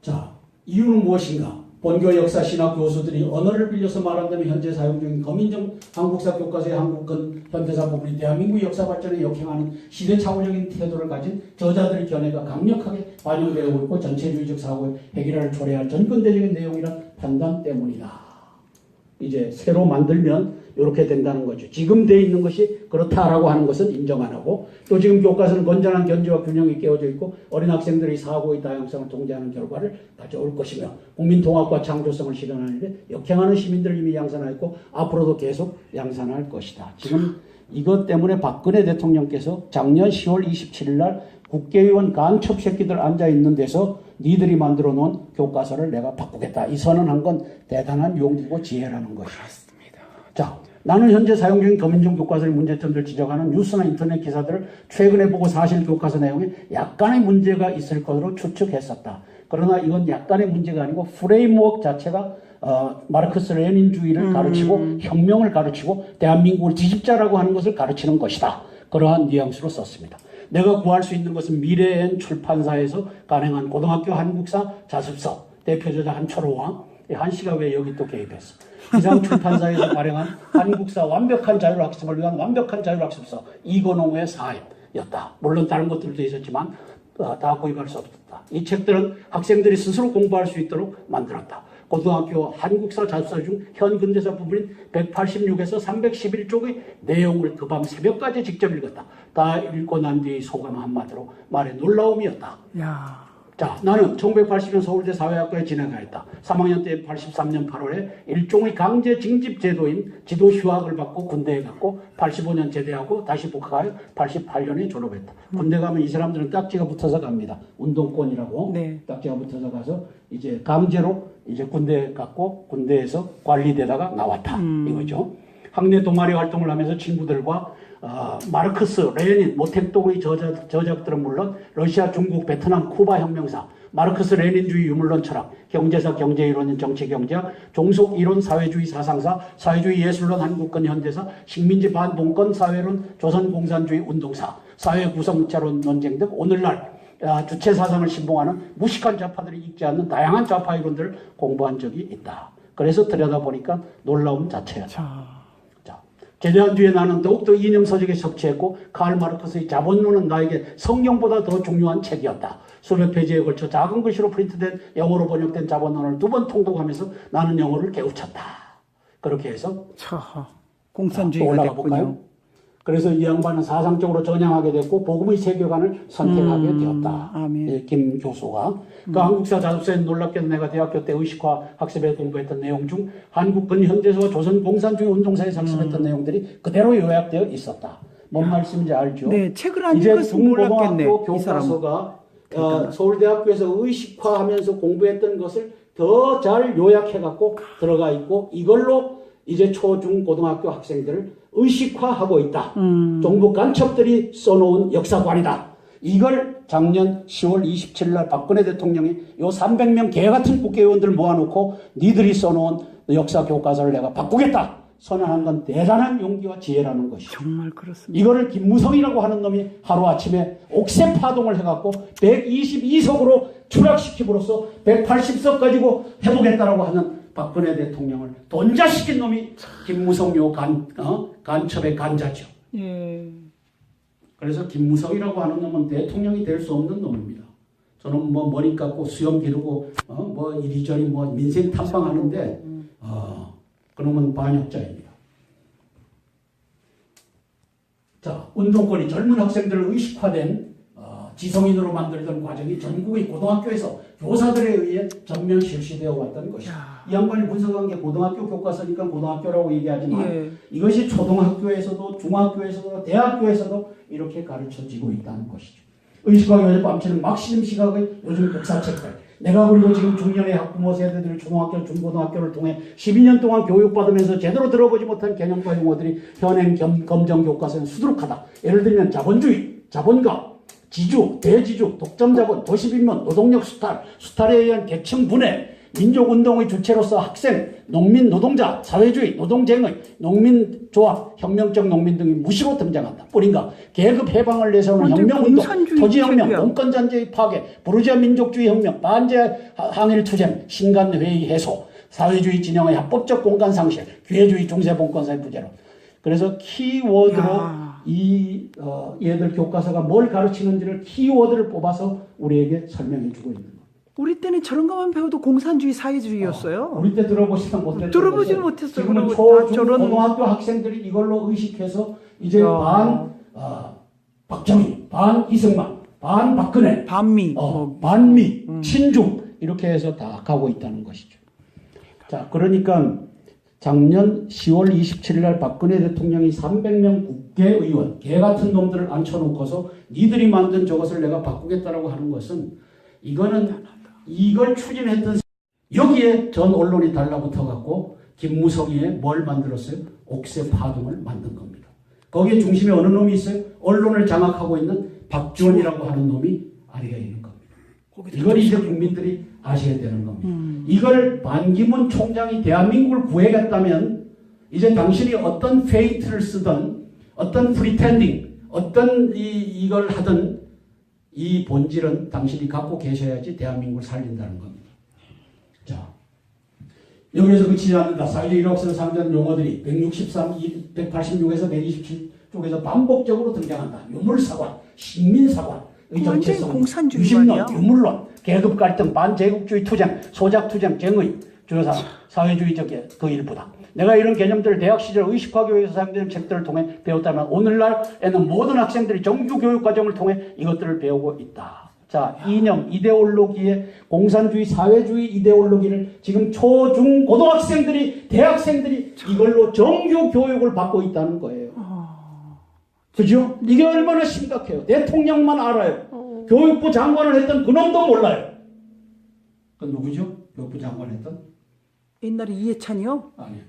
자, 이유는 무엇인가? 본교 역사 신학 교수들이 언어를 빌려서 말한다면 현재 사용 중인 거민정 한국사 교과서의 한국은 현대사 부분이 대한민국 역사 발전에 역행하는 시대착오적인 태도를 가진 저자들의 견해가 강력하게 반영되고 있고 전체주의적 사고의 해결을 초래할 전근대적인 내용이란 판단 때문이다. 이제 새로 만들면 이렇게 된다는 거죠. 지금 돼 있는 것이 그렇다라고 하는 것은 인정 안 하고 또 지금 교과서는 건전한 견지와 균형이 깨어져 있고 어린 학생들의 사고의 다양성을 통제하는 결과를 가져올 것이며 국민 통합과 창조성을 실현하는 데 역행하는 시민들을 이미 양산하였고 앞으로도 계속 양산할 것이다. 지금 이것 때문에 박근혜 대통령께서 작년 10월 27일 날 국회의원 간첩 새끼들 앉아 있는 데서 니들이 만들어 놓은 교과서를 내가 바꾸겠다. 이 선언한 건 대단한 용기고 지혜라는 것이다. 그렇습니다. 자, 나는 현재 사용 중인 거민정 교과서의 문제점들을 지적하는 뉴스나 인터넷 기사들을 최근에 보고 사실 교과서 내용에 약간의 문제가 있을 것으로 추측했었다. 그러나 이건 약간의 문제가 아니고 프레임워크 자체가 마르크스 레닌주의를 가르치고 혁명을 가르치고 대한민국을 뒤집자라고 하는 것을 가르치는 것이다. 그러한 뉘앙스로 썼습니다. 내가 구할 수 있는 것은 미래엔 출판사에서 간행한 고등학교 한국사 자습서 대표 저자 한철호와 한씨가 왜 여기 또 개입했어? 이상 출판사에서 발행한 한국사 완벽한 자율학습을 위한 완벽한 자율학습서 이건홍의 사회였다. 물론 다른 것들도 있었지만 다 구입할 수 없었다. 이 책들은 학생들이 스스로 공부할 수 있도록 만들었다. 고등학교 한국사 자습서 중 현 근대사 부분인 186에서 311쪽의 내용을 그 밤 새벽까지 직접 읽었다. 다 읽고 난 뒤의 소감 한마디로 말해 놀라움이었다. 야. 자, 나는 1980년 서울대 사회학과에 진학하였다. 3학년 때 83년 8월에 일종의 강제 징집 제도인 지도 휴학을 받고 군대에 갔고 85년 제대하고 다시 복학하여 88년에 졸업했다. 군대 가면 이 사람들은 딱지가 붙어서 갑니다. 운동권이라고. 네. 딱지가 붙어서 가서 이제 강제로 이제 군대에 갔고 군대에서 관리되다가 나왔다. 이거죠. 학내 동아리 활동을 하면서 친구들과 마르크스, 레닌, 모택동의 저작들은 물론 러시아, 중국, 베트남, 쿠바 혁명사, 마르크스 레닌주의 유물론 철학, 경제사, 경제이론인 정치경제학, 종속이론 사회주의 사상사, 사회주의 예술론 한국권 현대사, 식민지 반봉권 사회론 조선공산주의 운동사, 사회구성자론 논쟁 등 오늘날 주체 사상을 신봉하는 무식한 좌파들이 읽지 않는 다양한 좌파 이론들을 공부한 적이 있다. 그래서 들여다보니까 놀라움 자체였다. 자, 제대한 뒤에 나는 더욱더 이념 서적에 섭취했고 칼 마르크스의 자본론은 나에게 성경보다 더 중요한 책이었다. 수백 페이지에 걸쳐 작은 글씨로 프린트된 영어로 번역된 자본론을 2번 통독하면서 나는 영어를 깨우쳤다. 그렇게 해서 공산주의가 올라가 됐군요. 볼까요? 그래서 이 양반은 사상적으로 전향하게 됐고 복음의 세계관을 선택하게 되었다. 아멘. 예, 김 교수가. 그 한국사 자습서에 놀랍게도 내가 대학교 때 의식화 학습에 공부했던 내용 중 한국 근현대사와 조선 공산주의 운동사에 작성했던 내용들이 그대로 요약되어 있었다. 뭔 말씀인지 알죠? 네, 책을 안 이제 읽었으면 몰랐겠네. 중고등학교 이 사람은. 교과서가 서울대학교에서 의식화하면서 공부했던 것을 더 잘 요약해갖고 들어가 있고 이걸로 이제 초, 중, 고등학교 학생들을 의식화하고 있다. 정부 간첩들이 써놓은 역사관이다. 이걸 작년 10월 27일 날 박근혜 대통령이 요 300명 개같은 국회의원들 모아놓고 니들이 써놓은 역사 교과서를 내가 바꾸겠다. 선언한 건 대단한 용기와 지혜라는 것이죠. 정말 그렇습니다. 이거를 김무성이라고 하는 놈이 하루아침에 옥새 파동을 해갖고 122석으로 추락시킴으로써 180석 가지고 해보겠다라고 하는 박근혜 대통령을 돈자시킨 놈이 김무성 요 간첩의 간자죠. 예. 그래서 김무성이라고 하는 놈은 대통령이 될 수 없는 놈입니다. 저는 뭐 머리 깎고 수염 기르고 뭐 이리저리 뭐 민생 탐방하는데 그놈은 반역자입니다. 자, 운동권이 젊은 학생들을 의식화된 지성인으로 만들던 과정이 전국의 고등학교에서 교사들에 의해 전면 실시되어 왔던 것이다. 이 양반이 분석한 게 고등학교 교과서니까 고등학교라고 얘기하지만 예. 이것이 초등학교에서도 중학교에서도 대학교에서도 이렇게 가르쳐지고 있다는 것이죠. 의식화 교육 밤치는 막시즘 시각의 요즘 역사책들. 내가 그리고 지금 중년의 학부모 세대들이 중학교, 중고등학교를 통해 12년 동안 교육받으면서 제대로 들어보지 못한 개념과 용어들이 현행 검정 교과서에 수두룩하다. 예를 들면 자본주의, 자본가, 지주, 대지주, 독점자본, 도시빈문, 노동력 수탈, 수탈에 의한 계층 분해, 민족운동의 주체로서 학생, 농민, 노동자, 사회주의, 노동쟁의, 농민조합, 혁명적 농민 등이 무시로 등장한다. 뿌린가 계급 해방을 내세우는 혁명운동, 공산주의 토지혁명, 책이야. 공권잔재의 파괴, 부르주아 민족주의 혁명, 반제 항일투쟁, 신간회의 해소, 사회주의 진영의 합법적 공간 상실, 기회주의 중세봉건사의 부재로. 그래서 키워드로 얘들 교과서가 뭘 가르치는지를 키워드를 뽑아서 우리에게 설명해 주고 있는 거예요. 우리 때는 저런 것만 배워도 공산주의 사회주의였어요. 우리 때 들어보시면 못했던 들어보지는 못했어요. 지금은 그리고 초, 다 중, 저런- 고등학교 학생들이 이걸로 의식해서 이제 박정희, 반 이승만, 반 박근혜, 반미, 반미, 친중 이렇게 해서 다 가고 있다는 것이죠. 자, 그러니까 작년 10월 27일 날 박근혜 대통령이 300명 국회의원, 개 같은 놈들을 앉혀놓고서 니들이 만든 저것을 내가 바꾸겠다라고 하는 것은 이걸 추진했던 여기에 전 언론이 달라붙어 갖고 김무성이에 뭘 만들었어요? 옥새 파동을 만든 겁니다. 거기에 중심에 어느 놈이 있어요? 언론을 장악하고 있는 박지원이라고 하는 놈이 아래에 있는 겁니다. 이걸 이제 국민들이 아셔야 되는 겁니다. 이걸 반기문 총장이 대한민국을 구해갔다면 이제 당신이 어떤 페이트를 쓰든 어떤 프리텐딩 어떤 이걸 하든 이 본질은 당신이 갖고 계셔야지 대한민국을 살린다는 겁니다. 자, 여기에서 그치지 않는다. 사회주의 일학선 상전 용어들이 186에서 127쪽에서 반복적으로 등장한다. 유물사관, 식민사관, 의정체성, 공산주의 유심론, 아니야? 유물론, 계급 갈등, 반제국주의 투쟁, 소작투쟁, 쟁의, 주요사, 사회주의적 그 일부다. 내가 이런 개념들을 대학 시절 의식화 교육에서 사용되는 책들을 통해 배웠다면 오늘날에는 모든 학생들이 정규 교육 과정을 통해 이것들을 배우고 있다. 자, 이념, 이데올로기의 공산주의, 사회주의 이데올로기를 지금 초, 중, 고등학생들이, 대학생들이 이걸로 정규 교육을 받고 있다는 거예요. 그죠? 이게 얼마나 심각해요. 대통령만 알아요. 교육부 장관을 했던 그놈도 몰라요. 그 누구죠? 교육부 장관 했던? 옛날에 이해찬이요? 아니요.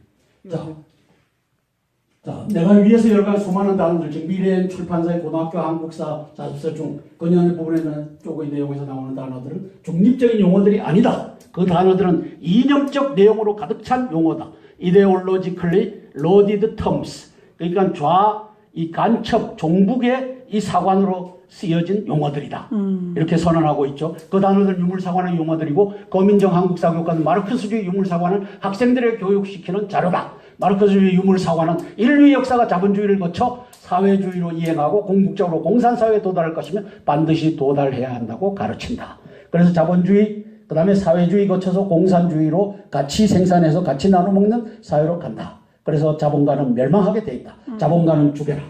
자, 내가 위에서 여러 가지 수많은 단어들, 지금 미래엔 출판사의 고등학교 한국사 자습서 중 근현의 부분에는 쪽의 내용에서 나오는 단어들은 중립적인 용어들이 아니다. 그 단어들은 이념적 내용으로 가득 찬 용어다. ideologically loaded terms. 그러니까 이 간첩, 종북의 이 사관으로 쓰여진 용어들이다. 이렇게 선언하고 있죠. 그 단어들 유물사관의 용어들이고 거민정 한국사교과는 마르크스주의 유물사관은 학생들의 교육시키는 자료다. 마르크스주의 유물사관은 인류의 역사가 자본주의를 거쳐 사회주의로 이행하고 궁극적으로 공산사회에 도달할 것이며 반드시 도달해야 한다고 가르친다. 그래서 자본주의 그 다음에 사회주의 거쳐서 공산주의로 같이 생산해서 같이 나눠 먹는 사회로 간다. 그래서 자본가는 멸망하게 돼 있다. 자본가는 죽여라.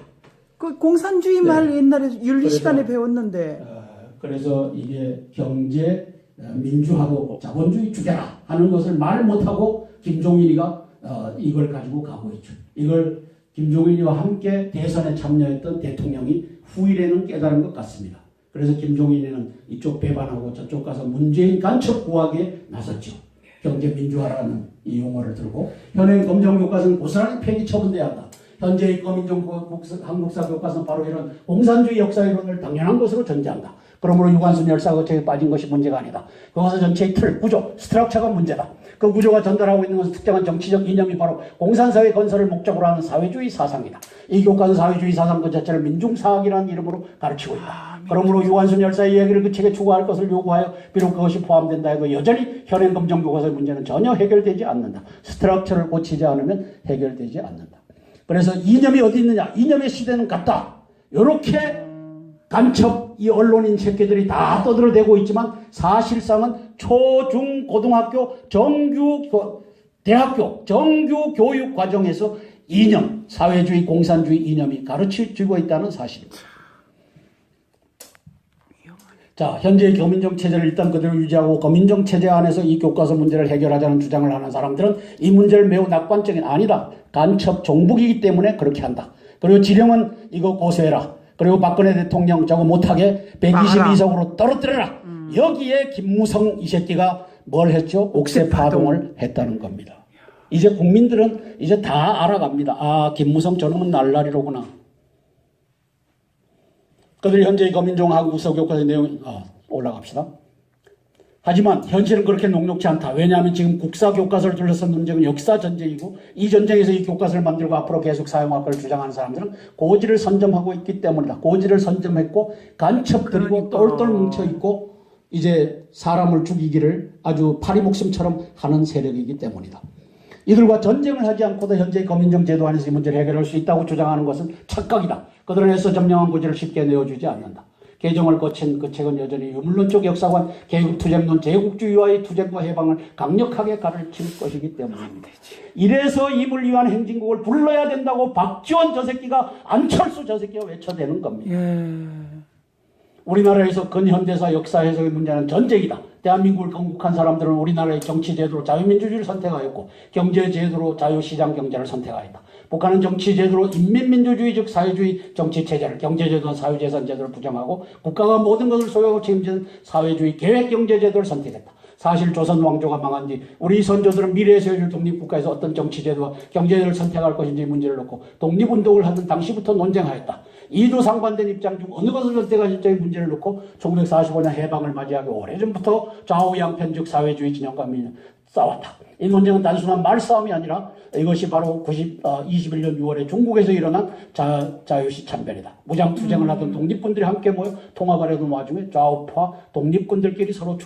그 공산주의 말 옛날에 윤리 그래서, 시간에 배웠는데. 그래서 이게 경제, 민주하고 자본주의 죽여라 하는 것을 말 못하고 김종인이가 이걸 가지고 가고 있죠. 이걸 김종인이와 함께 대선에 참여했던 대통령이 후일에는 깨달은 것 같습니다. 그래서 김종인이는 이쪽 배반하고 저쪽 가서 문재인 간첩 구하기에 나섰죠. 경제 민주화라는 이 용어를 들고 현행 검정교과서는 고스란히 폐기 처분돼야 한다. 현재의 검인정 한국사 교과서는 바로 이런 공산주의 역사이론을 당연한 것으로 전제한다. 그러므로 유관순 열사가 거기에 빠진 것이 문제가 아니다. 그것은 전체의 틀, 구조, 스트럭처가 문제다. 그 구조가 전달하고 있는 것은 특정한 정치적 이념이 바로 공산사회 건설을 목적으로 하는 사회주의 사상이다. 이 교과는 사회주의 사상 그 자체를 민중사학이라는 이름으로 가르치고 있다. 그러므로 유관순 열사의 이야기를 그 책에 추가할 것을 요구하여 비록 그것이 포함된다 해도 여전히 현행 검정교과서의 문제는 전혀 해결되지 않는다. 스트럭처를 고치지 않으면 해결되지 않는다. 그래서 이념이 어디 있느냐? 이념의 시대는 같다. 이렇게 간첩 이 언론인 새끼들이 다 떠들어대고 있지만 사실상은 초, 중, 고등학교, 대학교 정규 교육 과정에서 이념, 사회주의, 공산주의 이념이 가르쳐지고 있다는 사실입니다. 자, 현재의 교민정 체제를 일단 그대로 유지하고 거민정 체제 안에서 이 교과서 문제를 해결하자는 주장을 하는 사람들은 이 문제를 매우 낙관적인 아니다. 간첩 종북이기 때문에 그렇게 한다. 그리고 지령은 이거 고소해라. 그리고 박근혜 대통령 저거 못하게 122석으로 떨어뜨려라. 여기에 김무성 이 새끼가 뭘 했죠? 옥새 파동을 했다는 겁니다. 이제 국민들은 이제 다 알아갑니다. 아, 김무성 저놈은 날라리로구나. 그들이 현재의 거민정 한국사 교과서의 내용 올라갑시다. 하지만 현실은 그렇게 녹록지 않다. 왜냐하면 지금 국사 교과서를 둘러싼 논쟁은 역사 전쟁이고 이 전쟁에서 이 교과서를 만들고 앞으로 계속 사용할 것을 주장하는 사람들은 고지를 선점하고 있기 때문이다. 고지를 선점했고 간첩들이고 똘똘 뭉쳐있고 이제 사람을 죽이기를 아주 파리목숨처럼 하는 세력이기 때문이다. 이들과 전쟁을 하지 않고도 현재의 거민정 제도 안에서 이 문제를 해결할 수 있다고 주장하는 것은 착각이다. 그들은 애써 점령한 고지를 쉽게 내어주지 않는다. 개정을 거친 그 책은 여전히 유물론적 역사관, 개국투쟁론, 제국주의와의 투쟁과 해방을 강력하게 가르칠 것이기 때문입니다. 이래서 임을 위한 행진곡을 불러야 된다고 박지원 저 새끼가 안철수 저 새끼가 외쳐대는 겁니다. 우리나라에서 근현대사 역사 해석의 문제는 전쟁이다. 대한민국을 건국한 사람들은 우리나라의 정치 제도로 자유민주주의를 선택하였고 경제 제도로 자유시장 경제를 선택하였다. 북한은 정치 제도로 인민민주주의 즉 사회주의 정치 체제를, 경제 제도는 사유재산 제도를 부정하고 국가가 모든 것을 소유하고 책임지는 사회주의 계획 경제 제도를 선택했다. 사실 조선 왕조가 망한 뒤 우리 선조들은 미래에 세워질 독립국가에서 어떤 정치 제도와 경제 제도를 선택할 것인지 문제를 놓고 독립운동을 하던 당시부터 논쟁하였다. 이도 상반된 입장 중 어느 것을 선택하실지의 문제를 놓고 1945년 해방을 맞이하기 오래전부터 좌우양편 즉 사회주의 진영과 민영 싸웠다. 이 논쟁은 단순한 말싸움이 아니라 이것이 바로 21년 6월에 중국에서 일어난 자유시 참변이다. 무장투쟁을 하던 독립군들이 함께 모여 통합하려던 와중에 좌우파 독립군들끼리 서로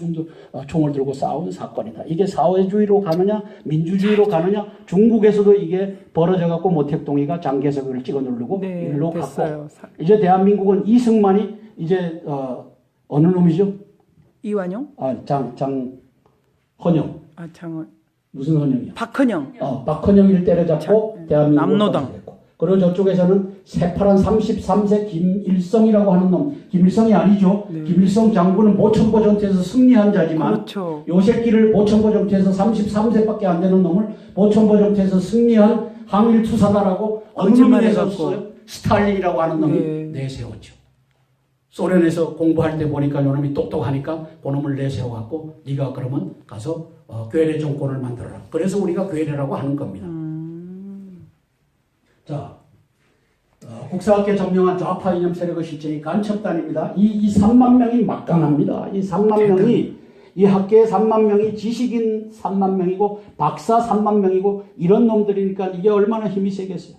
총을 들고 싸운 사건이다. 이게 사회주의로 가느냐 민주주의로 가느냐 중국에서도 이게 벌어져갖고 모택동이가 장개석을 찍어 누르고 네, 일로 됐어요. 갔고 이제 대한민국은 이승만이 이제 어느 놈이죠? 이완용? 헌영. 장원. 무슨 헌영이야? 박헌영. 박헌영을 때려잡고 대한민국을 남노당. 건설했고. 그리고 저쪽에서는 새파란 33세 김일성이라고 하는 놈. 김일성이 아니죠. 네. 김일성 장군은 모천보 전투에서 승리한 자지만 그렇죠. 요 새끼를 모천보 전투에서 33세밖에 안 되는 놈을 모천보 전투에서 승리한 항일 투사다라고 어느 놈이 내세웠어요? 스탈린이라고 하는 놈이 내세웠죠. 소련에서 공부할 때 보니까 요놈이 똑똑하니까 그놈을 내세워갖고 네가 그러면 가서 괴뢰 정권을 만들어라. 그래서 우리가 괴뢰라고 하는 겁니다. 자, 국사학계 점령한 좌파 이념 세력의 실정이 간첩단입니다. 이 3만 명이 막강합니다. 이 3만 명이 이 학계에 3만 명이 지식인 3만 명이고 박사 3만 명이고 이런 놈들이니까 이게 얼마나 힘이 세겠어요.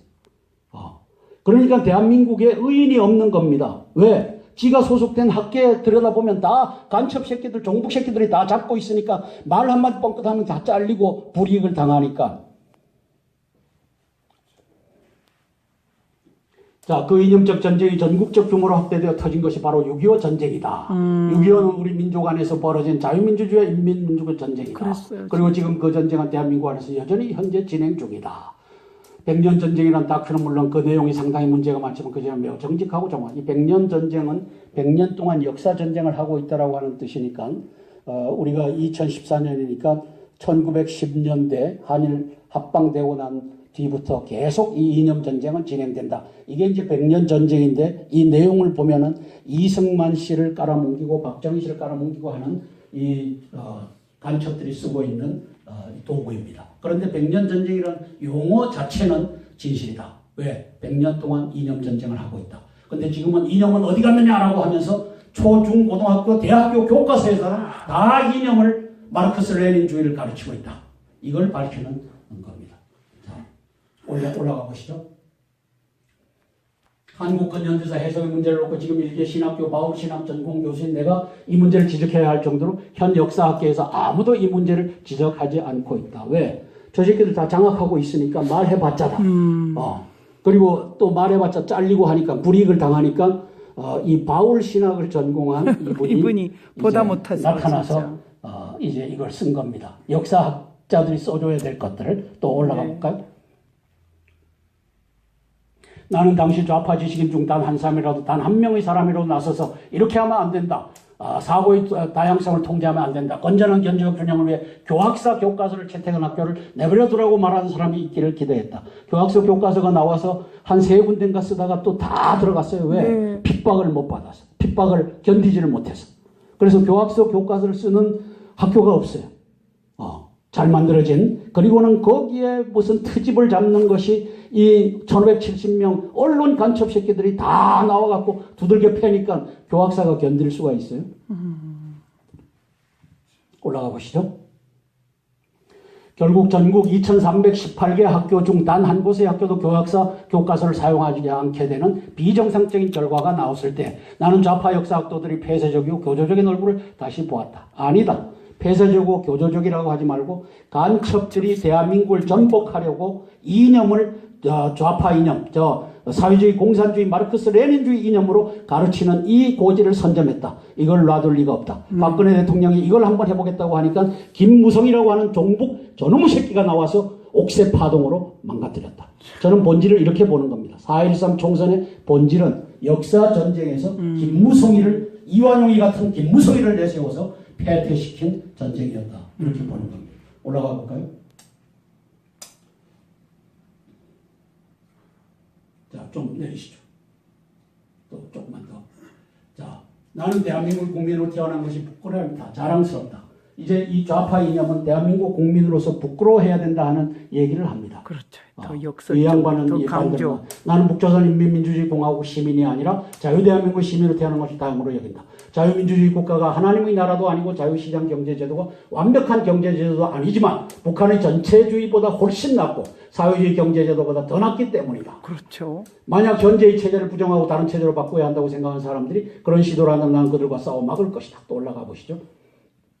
그러니까 대한민국에 의인이 없는 겁니다. 왜? 지가 소속된 학계에 들여다보면 다 간첩 새끼들, 종북 새끼들이 다 잡고 있으니까 말 한마디 뻥끗하면 다 잘리고 불이익을 당하니까. 자, 그 이념적 전쟁이 전국적 규모로 확대되어 터진 것이 바로 6.25 전쟁이다. 6.25는 우리 민족 안에서 벌어진 자유민주주의와 인민민주의 전쟁이다. 그랬어요, 그리고 지금 그 전쟁은 대한민국 안에서 여전히 현재 진행 중이다. 백년 전쟁이라는 다큐는 물론 그 내용이 상당히 문제가 많지만 그 점은 매우 정직하고 정확한. 이 백년 전쟁은 100년 동안 역사 전쟁을 하고 있다라고 하는 뜻이니까 우리가 2014년이니까 1910년대 한일 합방되고 난 뒤부터 계속 이 이념 전쟁은 진행된다. 이게 이제 100년 전쟁인데 이 내용을 보면은 이승만 씨를 깔아뭉기고 박정희 씨를 깔아뭉기고 하는 이 간첩들이 쓰고 있는 도구입니다. 그런데 100년 전쟁이라는 용어 자체는 진실이다. 왜? 100년 동안 이념 전쟁을 하고 있다. 근데 지금은 이념은 어디 갔느냐라고 하면서 초, 중, 고등학교, 대학교 교과서에서는 다 이념을 마르크스 레닌주의를 가르치고 있다. 이걸 밝히는 겁니다. 올라가 보시죠. 한국 근현대사 해석의 문제를 놓고 지금 일개 신학교 바울 신학 전공 교수인 내가 이 문제를 지적해야 할 정도로 현 역사학계에서 아무도 이 문제를 지적하지 않고 있다. 왜? 저 새끼들 다 장악하고 있으니까 말해봤자다. 그리고 또 말해봤자 잘리고 하니까 불이익을 당하니까 이 바울 신학을 전공한 이분이 보다 못하죠. 나타나서 이제 이걸 쓴 겁니다. 역사학자들이 써줘야 될 것들을 또 올라가 볼까요? 나는 당시 좌파 지식인 중 단 한 사람이라도 단 한 명의 사람이라도 나서서 이렇게 하면 안 된다. 사고의 다양성을 통제하면 안 된다. 건전한 견제적 균형을 위해 교학사 교과서를 채택한 학교를 내버려두라고 말하는 사람이 있기를 기대했다. 교학서 교과서가 나와서 한 3군데인가 쓰다가 또 다 들어갔어요. 왜? 네. 핍박을 못 받아서. 핍박을 견디지를 못해서. 그래서 교학서 교과서를 쓰는 학교가 없어요. 잘 만들어진. 그리고는 거기에 무슨 트집을 잡는 것이 이 1570명 언론 간첩 새끼들이 다 나와갖고 두들겨 패니까 교학사가 견딜 수가 있어요. 올라가 보시죠. 결국 전국 2318개 학교 중 단 한 곳의 학교도 교학사 교과서를 사용하지 않게 되는 비정상적인 결과가 나왔을 때 나는 좌파 역사학도들이 폐쇄적이고 교조적인 얼굴을 다시 보았다. 아니다. 폐쇄적이고 교조적이라고 하지 말고 간첩들이 대한민국을 전복하려고 이념을 좌파 이념, 사회주의 공산주의 마르크스 레닌주의 이념으로 가르치는 이 고지를 선점했다. 이걸 놔둘 리가 없다. 박근혜 대통령이 이걸 한번 해보겠다고 하니까 김무성이라고 하는 종북 저놈의 새끼가 나와서 옥새 파동으로 망가뜨렸다. 저는 본질을 이렇게 보는 겁니다. 4.13 총선의 본질은 역사 전쟁에서 김무성이를 이완용이 같은 김무성이를 내세워서 패퇴시킨 전쟁이었다. 이렇게 보는 겁니다. 올라가 볼까요? 자, 좀 내리시죠. 또 조금만 더. 자, 나는 대한민국 국민으로 태어난 것이 부끄러움이다. 자랑스럽다. 이제 이 좌파 이념은 대한민국 국민으로서 부끄러워해야 된다 하는 얘기를 합니다. 그렇죠. 더 역설적, 이 양반은 더 강조. 나는 북조선인민민주주의공화국 시민이 아니라 자유대한민국 시민으로 태어난 것이 다행으로 여긴다. 자유민주주의 국가가 하나님의 나라도 아니고 자유시장 경제제도가 완벽한 경제제도도 아니지만 북한의 전체주의보다 훨씬 낫고 사회주의 경제제도보다 더 낫기 때문이다. 그렇죠. 만약 현재의 체제를 부정하고 다른 체제로 바꿔야 한다고 생각하는 사람들이 그런 시도를 한다면 나는 그들과 싸워 막을 것이다. 또 올라가 보시죠.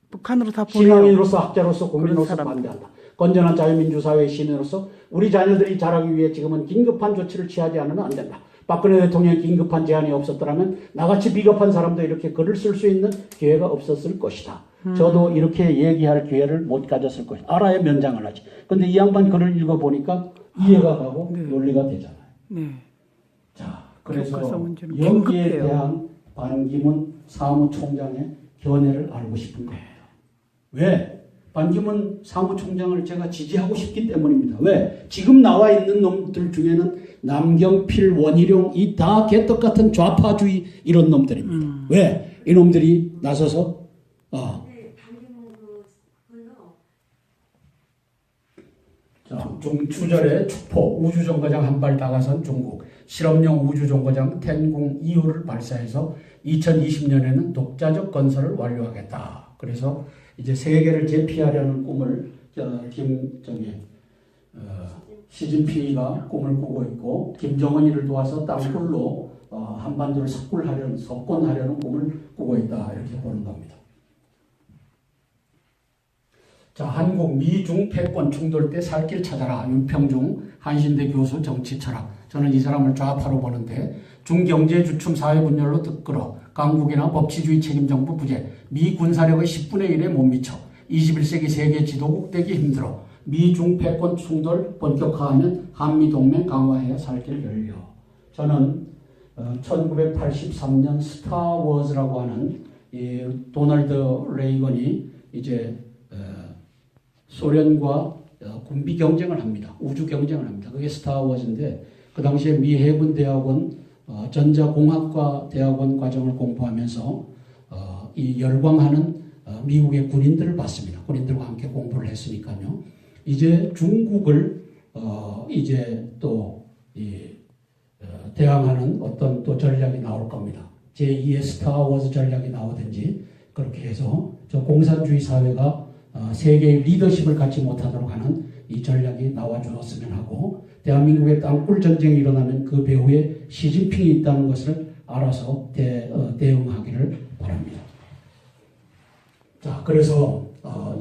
북한으로 다 보내요. 신앙인으로서 학자로서 국민으로서 그런 반대한다. 건전한 자유민주사회의 시민으로서 우리 자녀들이 자라기 위해 지금은 긴급한 조치를 취하지 않으면 안 된다. 박근혜 대통령의 긴급한 제안이 없었더라면 나같이 비겁한 사람도 이렇게 글을 쓸 수 있는 기회가 없었을 것이다. 저도 이렇게 얘기할 기회를 못 가졌을 것이다. 알아야 면장을 하지. 근데 이 양반 글을 읽어보니까 이해가 가고 논리가 되잖아요. 네. 자, 그래서 교과서 문제는 여기에 긴급해요. 대한 반기문 사무총장의 견해를 알고 싶은 거예요. 왜? 반기문 사무총장을 제가 지지하고 싶기 때문입니다. 왜? 지금 나와 있는 놈들 중에는 남경필, 원희룡 이 다 개떡 같은 좌파주의 이런 놈들입니다. 왜? 이놈들이 나서서 중추절에 축포 우주정거장 한 발 다가선 중국 실험용 우주정거장 텐궁 2호를 발사해서 2020년에는 독자적 건설을 완료하겠다. 그래서 이제 세계를 제피하려는 꿈을 시진핑이가 꿈을 꾸고 있고 김정은이를 도와서 땅굴로 한반도를 석권하려는 꿈을 꾸고 있다 이렇게 보는 겁니다. 자, 한국 미중 패권 충돌 때 살 길 찾아라. 윤평중 한신대 교수 정치철학. 저는 이 사람을 좌파로 보는데 중경제 주춤 사회 분열로 뜨끌어 강국이나 법치주의 책임정부 부재 미 군사력의 10분의 1에 못 미쳐 21세기 세계 지도국 되기 힘들어 미중 패권 충돌 본격화하면 한미동맹 강화해야 살 길 열려. 저는 1983년 스타워즈라고 하는 이 도널드 레이건이 이제 소련과 군비 경쟁을 합니다. 우주 경쟁을 합니다. 그게 스타워즈인데 그 당시에 미 해군대학원 전자공학과 대학원 과정을 공부하면서 이 열광하는 미국의 군인들을 봤습니다. 군인들과 함께 공부를 했으니까요. 이제 중국을 이제 또 대항하는 어떤 또 전략이 나올 겁니다. 제2의 스타워즈 전략이 나오든지 그렇게 해서 저 공산주의 사회가 세계의 리더십을 갖지 못하도록 하는 이 전략이 나와주었으면 하고 대한민국의 땅굴 전쟁이 일어나면 그 배후에 시진핑이 있다는 것을 알아서 대응하기를 바랍니다. 자, 그래서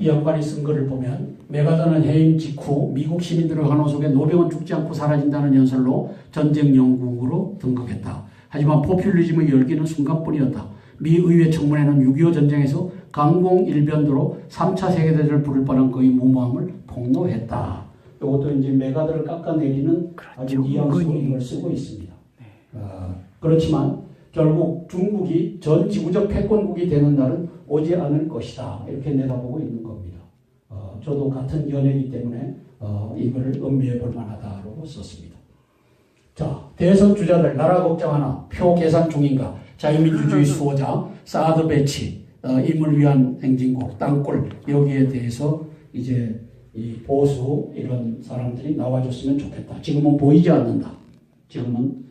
이 양반이 쓴 글을 보면 메가더는 해임 직후 미국 시민들의 환호 속에 노병은 죽지 않고 사라진다는 연설로 전쟁 영국으로 등극했다. 하지만 포퓰리즘의 열기는 순간뿐이었다. 미 의회 청문회는 6.25 전쟁에서 강공일변도로 3차 세계대전을 부를 뻔한 그의 무모함을 폭로했다. 이것도 이제 메가더를 깎아내리는 아주 뉘앙스로 이걸 쓰고 있습니다. 그렇지만 결국 중국이 전 지구적 패권국이 되는 날은 오지 않을 것이다. 이렇게 내다보고 있는 겁니다. 저도 같은 연예이기 때문에 이걸 음미해 볼 만하다고 썼습니다. 자, 대선 주자들 나라 걱정하나 표 계산 중인가 자유민주주의 수호자 사드 배치 임을 위한 행진곡 땅굴 여기에 대해서 이제 이 보수 이런 사람들이 나와줬으면 좋겠다. 지금은 보이지 않는다. 지금은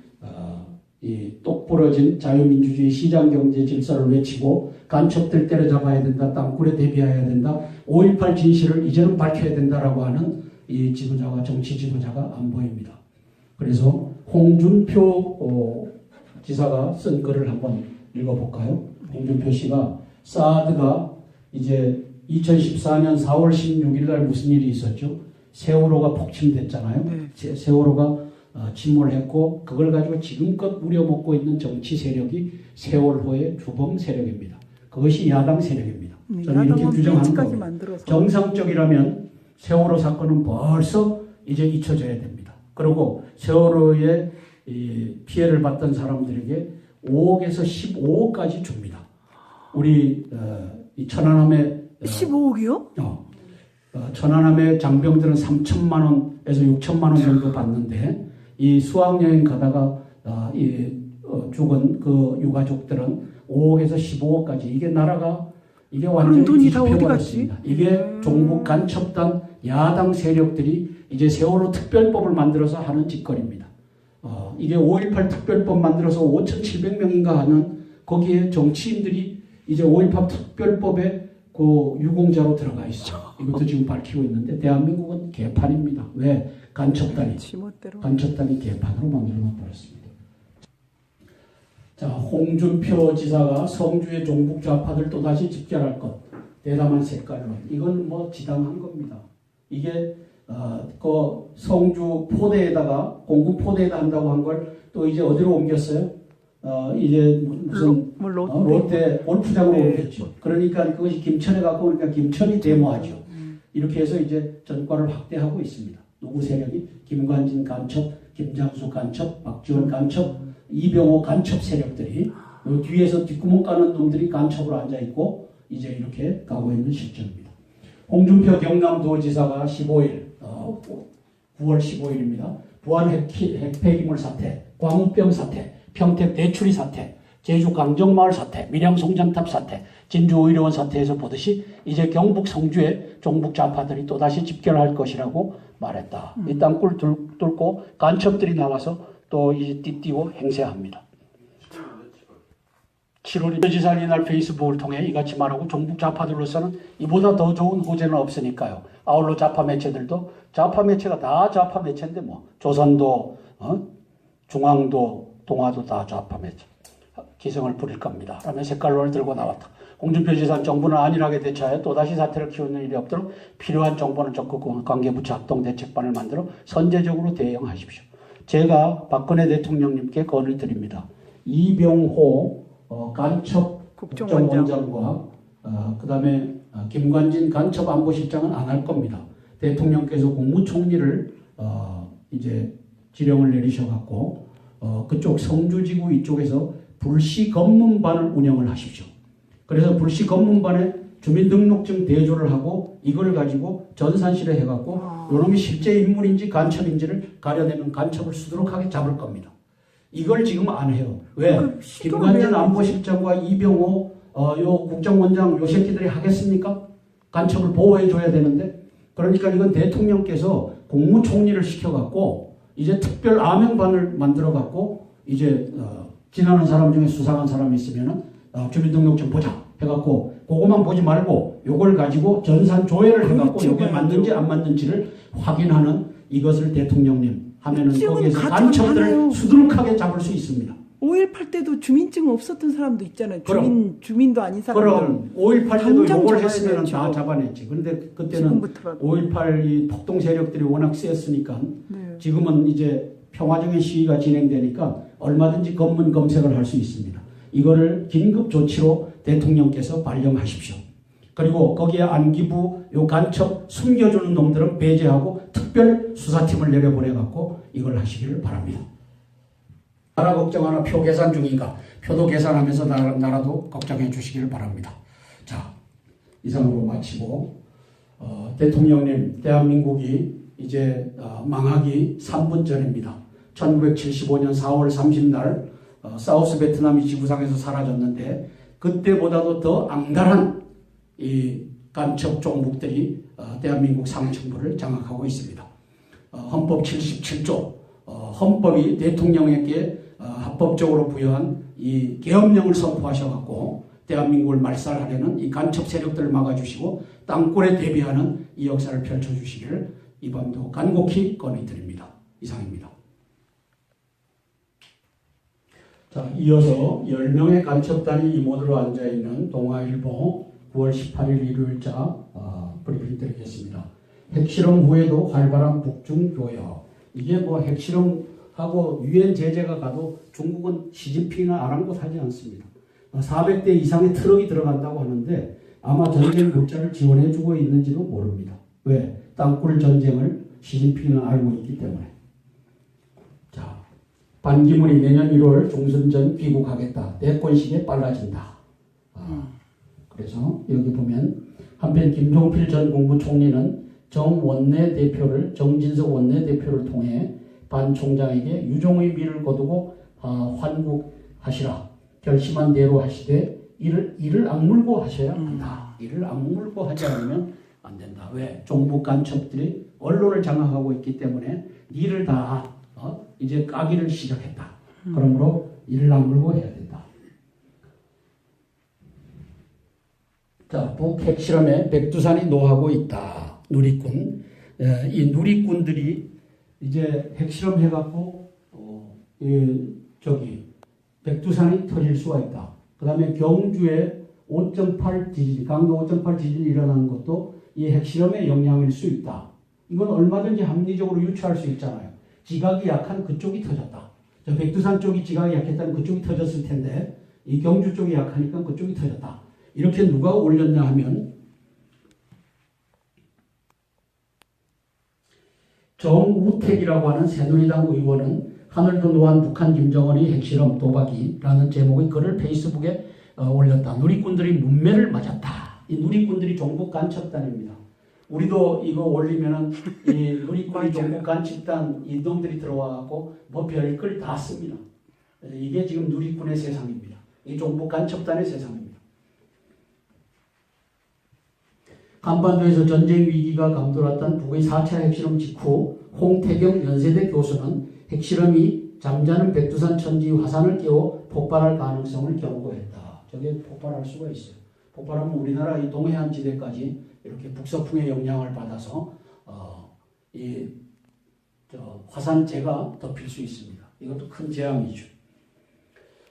이 똑부러진 자유민주주의 시장경제 질서를 외치고 간첩들 때려잡아야 된다. 땅굴에 대비해야 된다. 5.18 진실을 이제는 밝혀야 된다라고 하는 이 지도자가 정치 지도자가 안 보입니다. 그래서 홍준표 지사가 쓴 글을 한번 읽어볼까요? 홍준표 씨가 사드가 이제 2014년 4월 16일 날 무슨 일이 있었죠? 세월호가 폭침됐잖아요. 네. 세월호가 침몰했고 그걸 가지고 지금껏 우려먹고 있는 정치 세력이 세월호의 주범 세력입니다. 그것이 야당 세력입니다. 저는 이렇게 규정하는 겁니다. 정상적이라면 세월호 사건은 벌써 이제 잊혀져야 됩니다. 그리고 세월호에 피해를 봤던 사람들에게 5억에서 15억까지 줍니다. 우리 이 천안함의 15억이요? 천안함의 장병들은 3천만 원에서 6천만 원 정도 받는데 이 수학여행 가다가 죽은 그 유가족들은 5억에서 15억까지 이게 나라가 이게 완전히 돈이 다 어디 뒤집혀버렸습니다. 이게 종북 간첩단 야당 세력들이 이제 세월호 특별법을 만들어서 하는 짓거리입니다. 이게 5.18 특별법 만들어서 5,700명인가 하는 거기에 정치인들이 이제 5.18 특별법에 그 유공자로 들어가 있어. 이것도 지금 밝히고 있는데 대한민국은 개판입니다. 왜? 간첩단이 개판으로 만들어 버렸습니다. 자, 홍준표 지사가 성주의 종북 좌파들 또다시 집결할 것. 대담한 색깔론. 이건 뭐 지당한 겁니다. 이게 그 성주 포대에다가 공군 포대에다 한다고 한 걸 또 이제 어디로 옮겼어요? 이제 무슨 롯데 골프장으로 옮겼죠. 그러니까 그것이 김천에 갖고 오니까 김천이 데모하죠. 이렇게 해서 이제 전과를 확대하고 있습니다. 누구 세력이? 김관진 간첩, 김장수 간첩, 박지원 간첩, 이병호 간첩 세력들이 뒤에서 뒷구멍 까는 놈들이 간첩으로 앉아있고 이제 이렇게 가고 있는 실정입니다. 홍준표 경남도지사가 15일 9월 15일입니다. 부안 핵폐기물 사태, 광우병 사태, 평택 대추리 사태, 제주 강정마을 사태, 밀양 송장탑 사태, 진주 의료원 사태에서 보듯이 이제 경북 성주에 종북 좌파들이 또다시 집결할 것이라고 말했다. 이 땅굴 뚫고 간첩들이 나와서 또 이제 띠띠고 행세합니다. 7월 지사 이날 페이스북을 통해 이같이 말하고 종북 좌파들로서는 이보다 더 좋은 호재는 없으니까요. 아울러 좌파 매체들도 좌파 매체가 다 좌파 매체인데 뭐 조선도 중앙도 동화도 다 조합하며 기승을 부릴 겁니다. 라며 색깔론을 들고 나왔다. 홍준표 지사는 정부는 안일하게 대처하여 또다시 사태를 키우는 일이 없도록 필요한 정보는 적극 관계부처 합동대책반을 만들어 선제적으로 대응하십시오. 제가 박근혜 대통령님께 건의 드립니다. 이병호 간첩 국정원장과 그다음에 김관진 간첩안보실장은 안 할 겁니다. 대통령께서 국무총리를 이제 지령을 내리셔갖고 그쪽 성주지구 이쪽에서 불시 검문반을 운영을 하십시오. 그래서 불시 검문반에 주민등록증 대조를 하고 이걸 가지고 전산실에 해갖고 요놈이 실제 인물인지 간첩인지를 가려내면 간첩을 수두룩하게 잡을 겁니다. 이걸 지금 안 해요. 왜? 김관진 안보실장과 이병호 요 국정원장 요 새끼들이 하겠습니까? 간첩을 보호해줘야 되는데. 그러니까 이건 대통령께서 국무총리를 시켜갖고 이제 특별 아명반을 만들어갖고 이제 지나는 사람 중에 수상한 사람이 있으면은 주민등록증 보자 해갖고 그것만 보지 말고 요걸 가지고 전산 조회를 해갖고 이게 맞는지 안 맞는지를 확인하는 이것을 대통령님 하면은 거기에서 간첩들을 수두룩하게 잡을 수 있습니다. 5.18 때도 주민증 없었던 사람도 있잖아요. 주민도 아닌 사람들. 그럼 5.18 때도 요걸 했으면 되죠. 다 잡아냈지. 그런데 그때는 5.18 폭동 세력들이 워낙 세었으니까 네. 지금은 이제 평화적인 시위가 진행되니까 얼마든지 검문 검색을 할 수 있습니다. 이거를 긴급 조치로 대통령께서 발령하십시오. 그리고 거기에 안기부 요 간첩 숨겨주는 놈들은 배제하고 특별 수사팀을 내려보내갖고 이걸 하시기를 바랍니다. 나라 걱정하나 표 계산 중인가? 표도 계산하면서 나라도 걱정해 주시기를 바랍니다. 자, 이상으로 마치고 대통령님, 대한민국이 이제 망하기 3분 전입니다. 1975년 4월 30날 사우스 베트남이 지구상에서 사라졌는데 그때보다도 더 앙달한 이 간첩 종북들이 대한민국 상층부를 장악하고 있습니다. 헌법 77조 헌법이 대통령에게 합법적으로 부여한 이 계엄령을 선포하셔갖고 대한민국을 말살하려는 이 간첩 세력들을 막아주시고 땅굴에 대비하는 이 역사를 펼쳐주시기를 이 밤도 간곡히 건의드립니다. 이상입니다. 자, 이어서 10명의 간첩단이 이모드로 앉아있는 동아일보 9월 18일 일요일자 브리핑 드리겠습니다. 핵실험 후에도 활발한 북중 교역. 이게 뭐 핵실험하고 유엔 제재가 가도 중국은 시진핑이나 아랑곳하지 않습니다. 400대 이상의 트럭이 들어간다고 하는데 아마 전쟁 물자를 지원해주고 있는지도 모릅니다. 왜? 땅굴 전쟁을 시진핑은 알고 있기 때문에. 자, 반기문이 내년 1월 종선전 귀국하겠다. 대권식에 빨라진다. 그래서 여기 보면 한편 김종필 전 국무총리는 정진석 원내대표를 통해 반 총장에게 유종의 미를 거두고 환국하시라. 결심한 대로 하시되 이를 악물고 하셔야 한다. 이를 악물고 하지 않으면 안 된다. 왜? 종북 간첩들이 언론을 장악하고 있기 때문에 이를 다 이제 까기를 시작했다. 그러므로 이를 악물고 해야 된다. 자, 북핵실험에 백두산이 노하고 있다. 누리꾼. 이 누리꾼들이 이제 핵실험 해갖고 백두산이 터질 수가 있다. 그 다음에 경주에 5.8 지진, 강도 5.8 지진이 일어나는 것도 이 핵실험의 영향일 수 있다. 이건 얼마든지 합리적으로 유추할 수 있잖아요. 지각이 약한 그쪽이 터졌다. 저 백두산 쪽이 지각이 약했다면 그쪽이 터졌을 텐데 이 경주 쪽이 약하니까 그쪽이 터졌다. 이렇게 누가 올렸냐 하면 정우택이라고 하는 새누리당 의원은 하늘도 노한 북한 김정은의 핵실험 도박이라는 제목의 글을 페이스북에 올렸다. 누리꾼들이 문매를 맞았다. 이 누리꾼들이 종북 간첩단입니다. 우리도 이거 올리면은 이 누리꾼이 종북 간첩단 이놈들이 들어와갖고 뭐 별걸 다 씁니다. 이게 지금 누리꾼의 세상입니다. 이 종북 간첩단의 세상입니다. 한반도에서 전쟁 위기가 감돌았던 북의 4차 핵실험 직후 홍태경 연세대 교수는 핵실험이 잠자는 백두산 천지 화산을 깨워 폭발할 가능성을 경고했다. 저게 폭발할 수가 있어요. 폭발하면 우리나라 이 동해안 지대까지 이렇게 북서풍의 영향을 받아서 화산재가 덮일 수 있습니다. 이것도 큰 재앙이죠.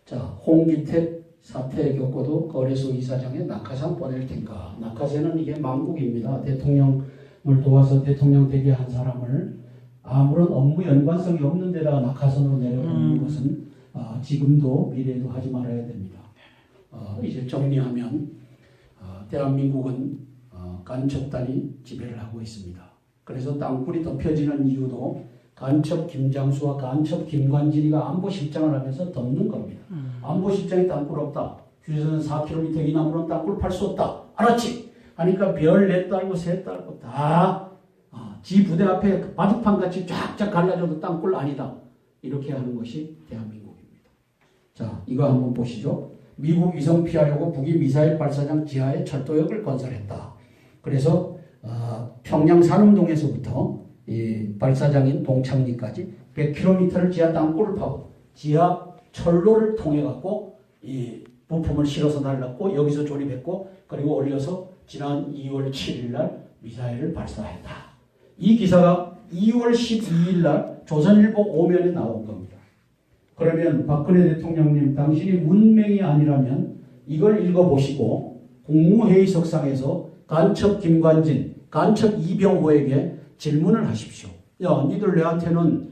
자, 홍기택 사태 겪고도 거래소 이사장에 낙하산 보낼 텐가. 낙하산은 이게 망국입니다. 대통령을 도와서 대통령 되게 한 사람을 아무런 업무 연관성이 없는 데다가 낙하산으로 내려오는 것은 지금도 미래에도 하지 말아야 됩니다. 이제 정리하면 대한민국은 간첩단이 지배를 하고 있습니다. 그래서 땅굴이 덮여지는 이유도 간첩 김장수와 간첩 김관진이가 안보실장을 하면서 덮는 겁니다. 안보실장이 땅굴 없다. 휴전선 4km 이남으로는 땅굴 팔 수 없다. 알았지? 하니까 별 넷 달고 셋 달고 다 지 부대 앞에 바둑판같이 쫙쫙 갈라져도 땅굴 아니다. 이렇게 하는 것이 대한민국입니다. 자, 이거 한번 보시죠. 미국 위성 피하려고 북이 미사일 발사장 지하에 철도역을 건설했다. 그래서 평양 산음동에서부터 이 발사장인 동창리까지 100km를 지하 땅굴을 파고 지하 철로를 통해 갖고 이 부품을 실어서 날랐고 여기서 조립했고 그리고 올려서 지난 2월 7일 날 미사일을 발사했다. 이 기사가 2월 12일 날 조선일보 오면에 나온 겁니다. 그러면 박근혜 대통령님 당신이 문맹이 아니라면 이걸 읽어보시고 국무회의석상에서 간첩 김관진, 간첩 이병호에게 질문을 하십시오. 야, 니들 내한테는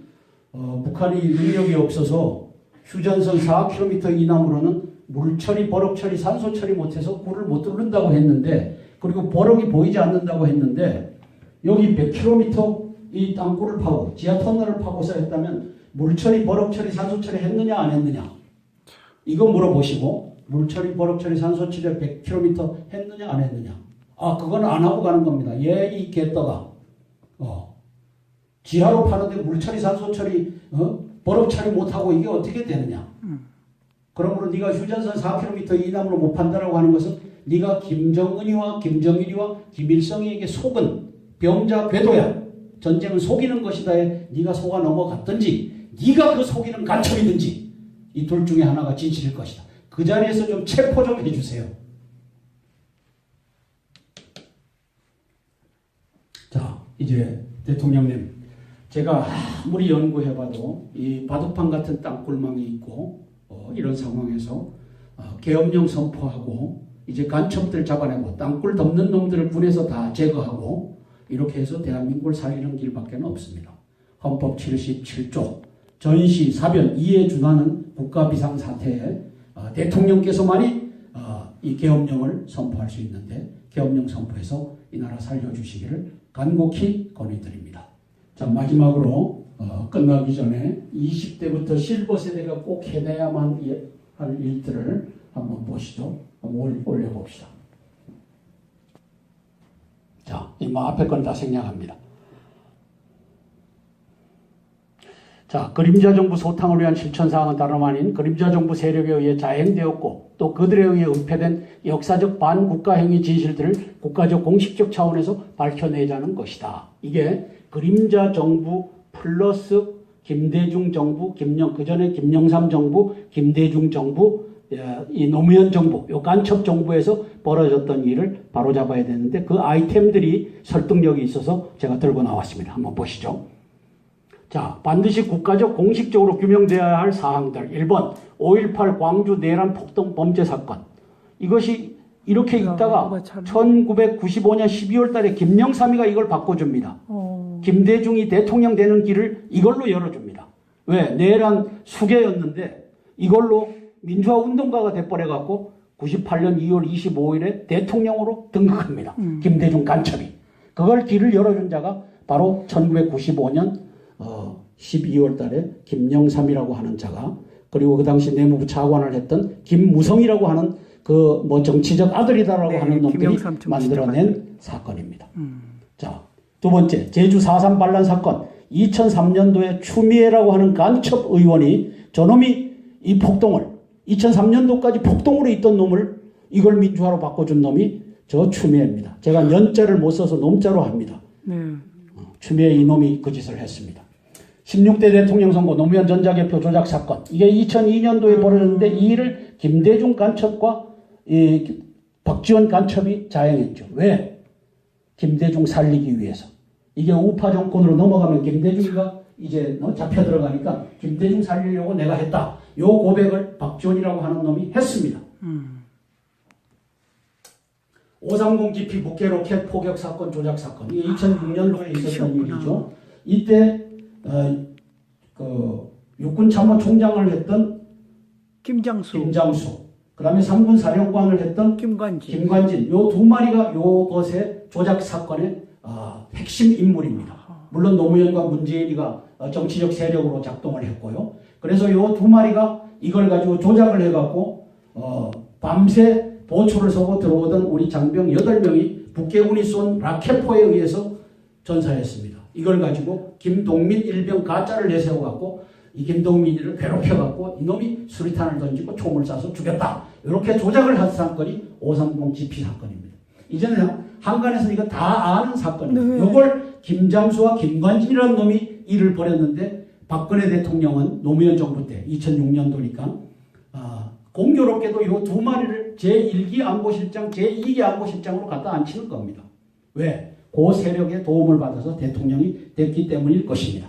북한이 능력이 없어서 휴전선 4km 이남으로는 물처리, 버럭처리, 산소처리 못해서 굴을 못 뚫는다고 했는데 그리고 버럭이 보이지 않는다고 했는데 여기 100km 이 땅굴을 파고 지하 터널을 파고서 했다면 물처리, 버럭처리, 산소처리 했느냐 안 했느냐 이거 물어보시고 물처리, 버럭처리, 산소처리 100km 했느냐 안 했느냐 그건 안 하고 가는 겁니다. 얘 이 개떡아 지하로 파는데 물처리, 산소처리 버럭처리 못하고 이게 어떻게 되느냐 그러므로 네가 휴전선 4km 이남으로 못 판다라고 하는 것은 네가 김정은이와 김정일이와 김일성에게 속은 병자 궤도야. 전쟁은 속이는 것이다에 네가 속아 넘어갔든지 네가 그 속이는 간첩이든지 이 둘 중에 하나가 진실일 것이다. 그 자리에서 좀 체포 좀 해주세요. 자, 이제 대통령님 제가 아무리 연구해봐도 이 바둑판 같은 땅굴망이 있고 이런 상황에서 계엄령 선포하고 이제 간첩들 잡아내고 땅굴 덮는 놈들을 군에서 다 제거하고 이렇게 해서 대한민국을 살리는 길밖에 없습니다. 헌법 77조 전시, 사변, 이에 준하는 국가비상사태에 대통령께서만이 이 계엄령을 선포할 수 있는데 계엄령 선포해서 이 나라 살려주시기를 간곡히 건의드립니다. 자, 마지막으로 끝나기 전에 20대부터 실버 세대가 꼭 해내야만 할 일들을 한번 보시죠. 한번 올려봅시다. 자, 이 앞에 건 다 생략합니다. 자, 그림자 정부 소탕을 위한 실천사항은 다름 아닌 그림자 정부 세력에 의해 자행되었고 또 그들에 의해 은폐된 역사적 반국가행위 진실들을 국가적 공식적 차원에서 밝혀내자는 것이다. 이게 그림자 정부 플러스 김대중 정부, 그전에 김영삼 정부, 김대중 정부, 이 노무현 정부, 요 간첩 정부에서 벌어졌던 일을 바로잡아야 되는데 그 아이템들이 설득력이 있어서 제가 들고 나왔습니다. 한번 보시죠. 자, 반드시 국가적 공식적으로 규명되어야 할 사항들. 1번 5.18 광주 내란 폭동 범죄 사건. 이것이 이렇게 있다가 1995년 12월 달에 김영삼이가 이걸 바꿔줍니다. 김대중이 대통령 되는 길을 이걸로 열어줍니다. 왜? 내란 수개였는데 이걸로 민주화 운동가가 돼버려갖고 98년 2월 25일에 대통령으로 등극합니다. 김대중 간첩이. 그걸 길을 열어준 자가 바로 1995년 12월 달에 김영삼이라고 하는 자가 그리고 그 당시 내무부 차관을 했던 김무성이라고 하는 그 정치적 아들이다라고 하는 놈들이 만들어낸 사건입니다. 자, 두 번째 제주 4.3 반란 사건 2003년도에 추미애라고 하는 간첩 의원이 저놈이 이 폭동을 2003년도까지 폭동으로 있던 놈을 이걸 민주화로 바꿔준 놈이 저 추미애입니다. 제가 연자를 못 써서 놈자로 합니다. 추미애 이놈이 그 짓을 했습니다. 16대 대통령 선거 노무현 전자개표 조작 사건 이게 2002년도에 벌어졌는데 이 일을 김대중 간첩과 박지원 간첩이 자행했죠. 왜? 김대중 살리기 위해서. 이게 우파 정권으로 넘어가면 김대중이가 이제 잡혀 들어가니까 김대중 살리려고 내가 했다. 요 고백을 박지원이라고 하는 놈이 했습니다. 530 GP 북해 로켓 포격 사건 조작 사건 이게 2006년도에 있었던 일이죠. 이때 그 육군 참모총장을 했던 김장수, 그다음에 3군 사령관을 했던 김관진 요 두 마리가 요것의 조작 사건의 핵심 인물입니다. 물론 노무현과 문재인이가 정치적 세력으로 작동을 했고요. 그래서 요 두 마리가 이걸 가지고 조작을 해갖고 밤새 보초를 서고 들어오던 우리 장병 8명이 북해군이 쏜 라켓포에 의해서 전사했습니다. 이걸 가지고 김동민 일병 가짜를 내세워갖고 이 김동민이를 괴롭혀갖고 이놈이 수리탄을 던지고 총을 쏴서 죽였다. 이렇게 조작을 한 사건이 530 GP 사건입니다. 이제는 한간에서 이거 다 아는 사건이에요. 이걸 김장수와 김관진이라는 놈이 일을 벌였는데 박근혜 대통령은 노무현 정부 때 2006년도니까 공교롭게도 이 두 마리를 제1기 안보실장, 제2기 안보실장으로 갖다 앉히는 겁니다. 왜? 그 세력의 도움을 받아서 대통령이 됐기 때문일 것입니다.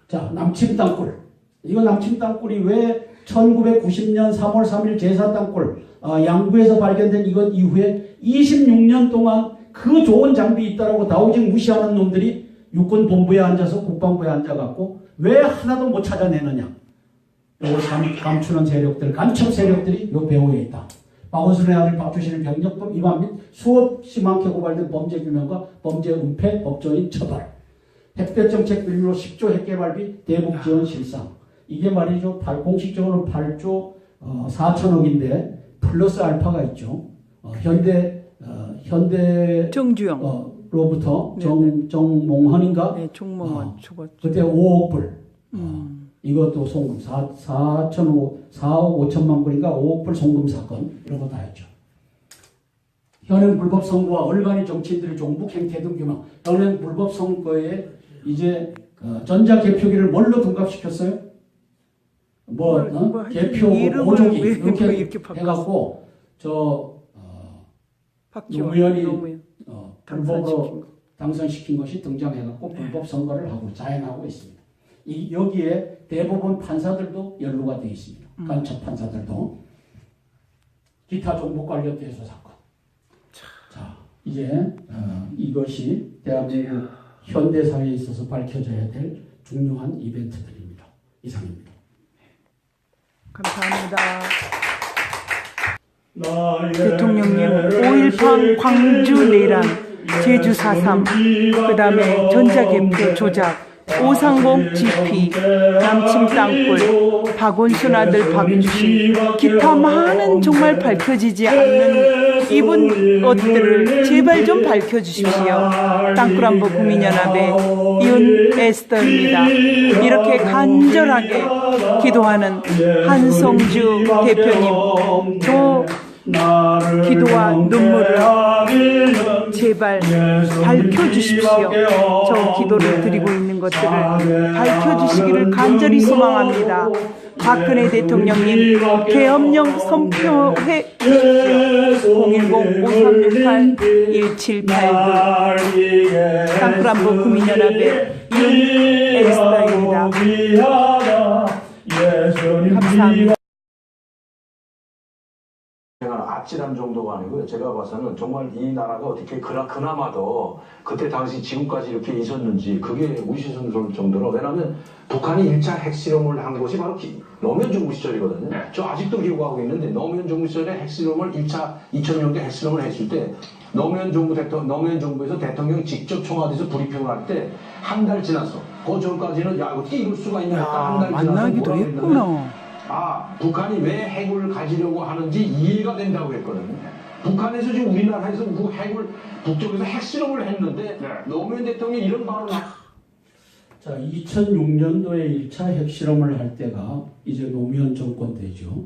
자, 남침 땅굴. 이거 남침 땅굴이 왜 1990년 3월 3일 제사 땅굴 양구에서 발견된 이것 이후에 26년 동안 그 좋은 장비 있다라고 다오직 무시하는 놈들이 육군 본부에 앉아서 국방부에 앉아갖고 왜 하나도 못 찾아내느냐. 요걸 감추는 세력들, 간첩 세력들이 요 배후에 있다. 박원순의 아들 박주신의 병력법 위반 및 수없이 많게 고발된 범죄 규명과 범죄 은폐, 법조인 처벌. 핵대정책 빌미로 10조 핵개발비 대북 지원 실상. 이게 말이죠. 공식적으로는 8조 4천억인데 플러스 알파가 있죠. 현대 정주영로부터 정몽헌인가? 네, 정몽헌 그때 5억 불. 이것도 송금 4억 5천만 불인가 5억 불 송금 사건 이런 거 다 했죠. 현행 불법 선거와 얼간이 정치인들의 종북 행태 등 규명. 현행 불법 선거에 이제 전자 개표기를 뭘로 둔갑시켰어요? 개표 보조기 이렇게 해갖고 노무현이 불법으로 당선시킨 것이 등장해갖고 불법 선거를 하고 자행하고 있습니다. 여기에 대부분 판사들도 연루가 되어 있습니다. 간첩 판사들도. 기타 종북 관련 대소 사건. 자, 이제 이것이 대한민국 현대사회에 있어서 밝혀져야 될 중요한 이벤트들입니다. 이상입니다. 감사합니다. 대통령님 5.18 광주 내란, 제주 4.3, 그 다음에 전자개표 조작, 530 GP, 남침 땅굴, 박원순 아들 박주신, 기타 많은 정말 밝혀지지 않는 이분 것들을 제발 좀 밝혀주십시오. 땅굴안보 국민연합의 윤에스더입니다. 이렇게 간절하게 기도하는 한성주 대표님, 또 기도와 눈물을 제발 밝혀주십시오. 저 기도를 드리고 있는 것들을 밝혀주시기를 간절히 소망합니다. 박근혜 대통령님 계엄령 선포해 주십시오. 010-5368-1789 땅굴안보 국민연합의 윤에스더입니다. 감사합니다. 아찔한 정도가 아니고요. 제가 봐서는 정말 이 나라가 어떻게 그나마도 그때 당시 지금까지 이렇게 있었는지 그게 의심스러울 정도로. 왜냐하면 북한이 1차 핵실험을 한 곳이 바로 노무현 정부 시절이거든요. 저 아직도 기억하고 있는데 노무현 정부 시절에 핵실험을 1차 2000년대 핵실험을 했을 때 노무현 정부에서 대통령이 직접 청와대에서 브리핑을 할 때 한 달 지났어. 그 전까지는 야 어떻게 이럴 수가 있냐 했다. 한 달 지나서 만나기도 했구나. 북한이 왜 핵을 가지려고 하는지 이해가 된다고 했거든요. 북한에서 지금 우리나라에서 핵을 북쪽에서 핵실험을 했는데 노무현 대통령이 이런 발언을 자, 2006년도에 1차 핵실험을 할 때가 이제 노무현 정권 때죠.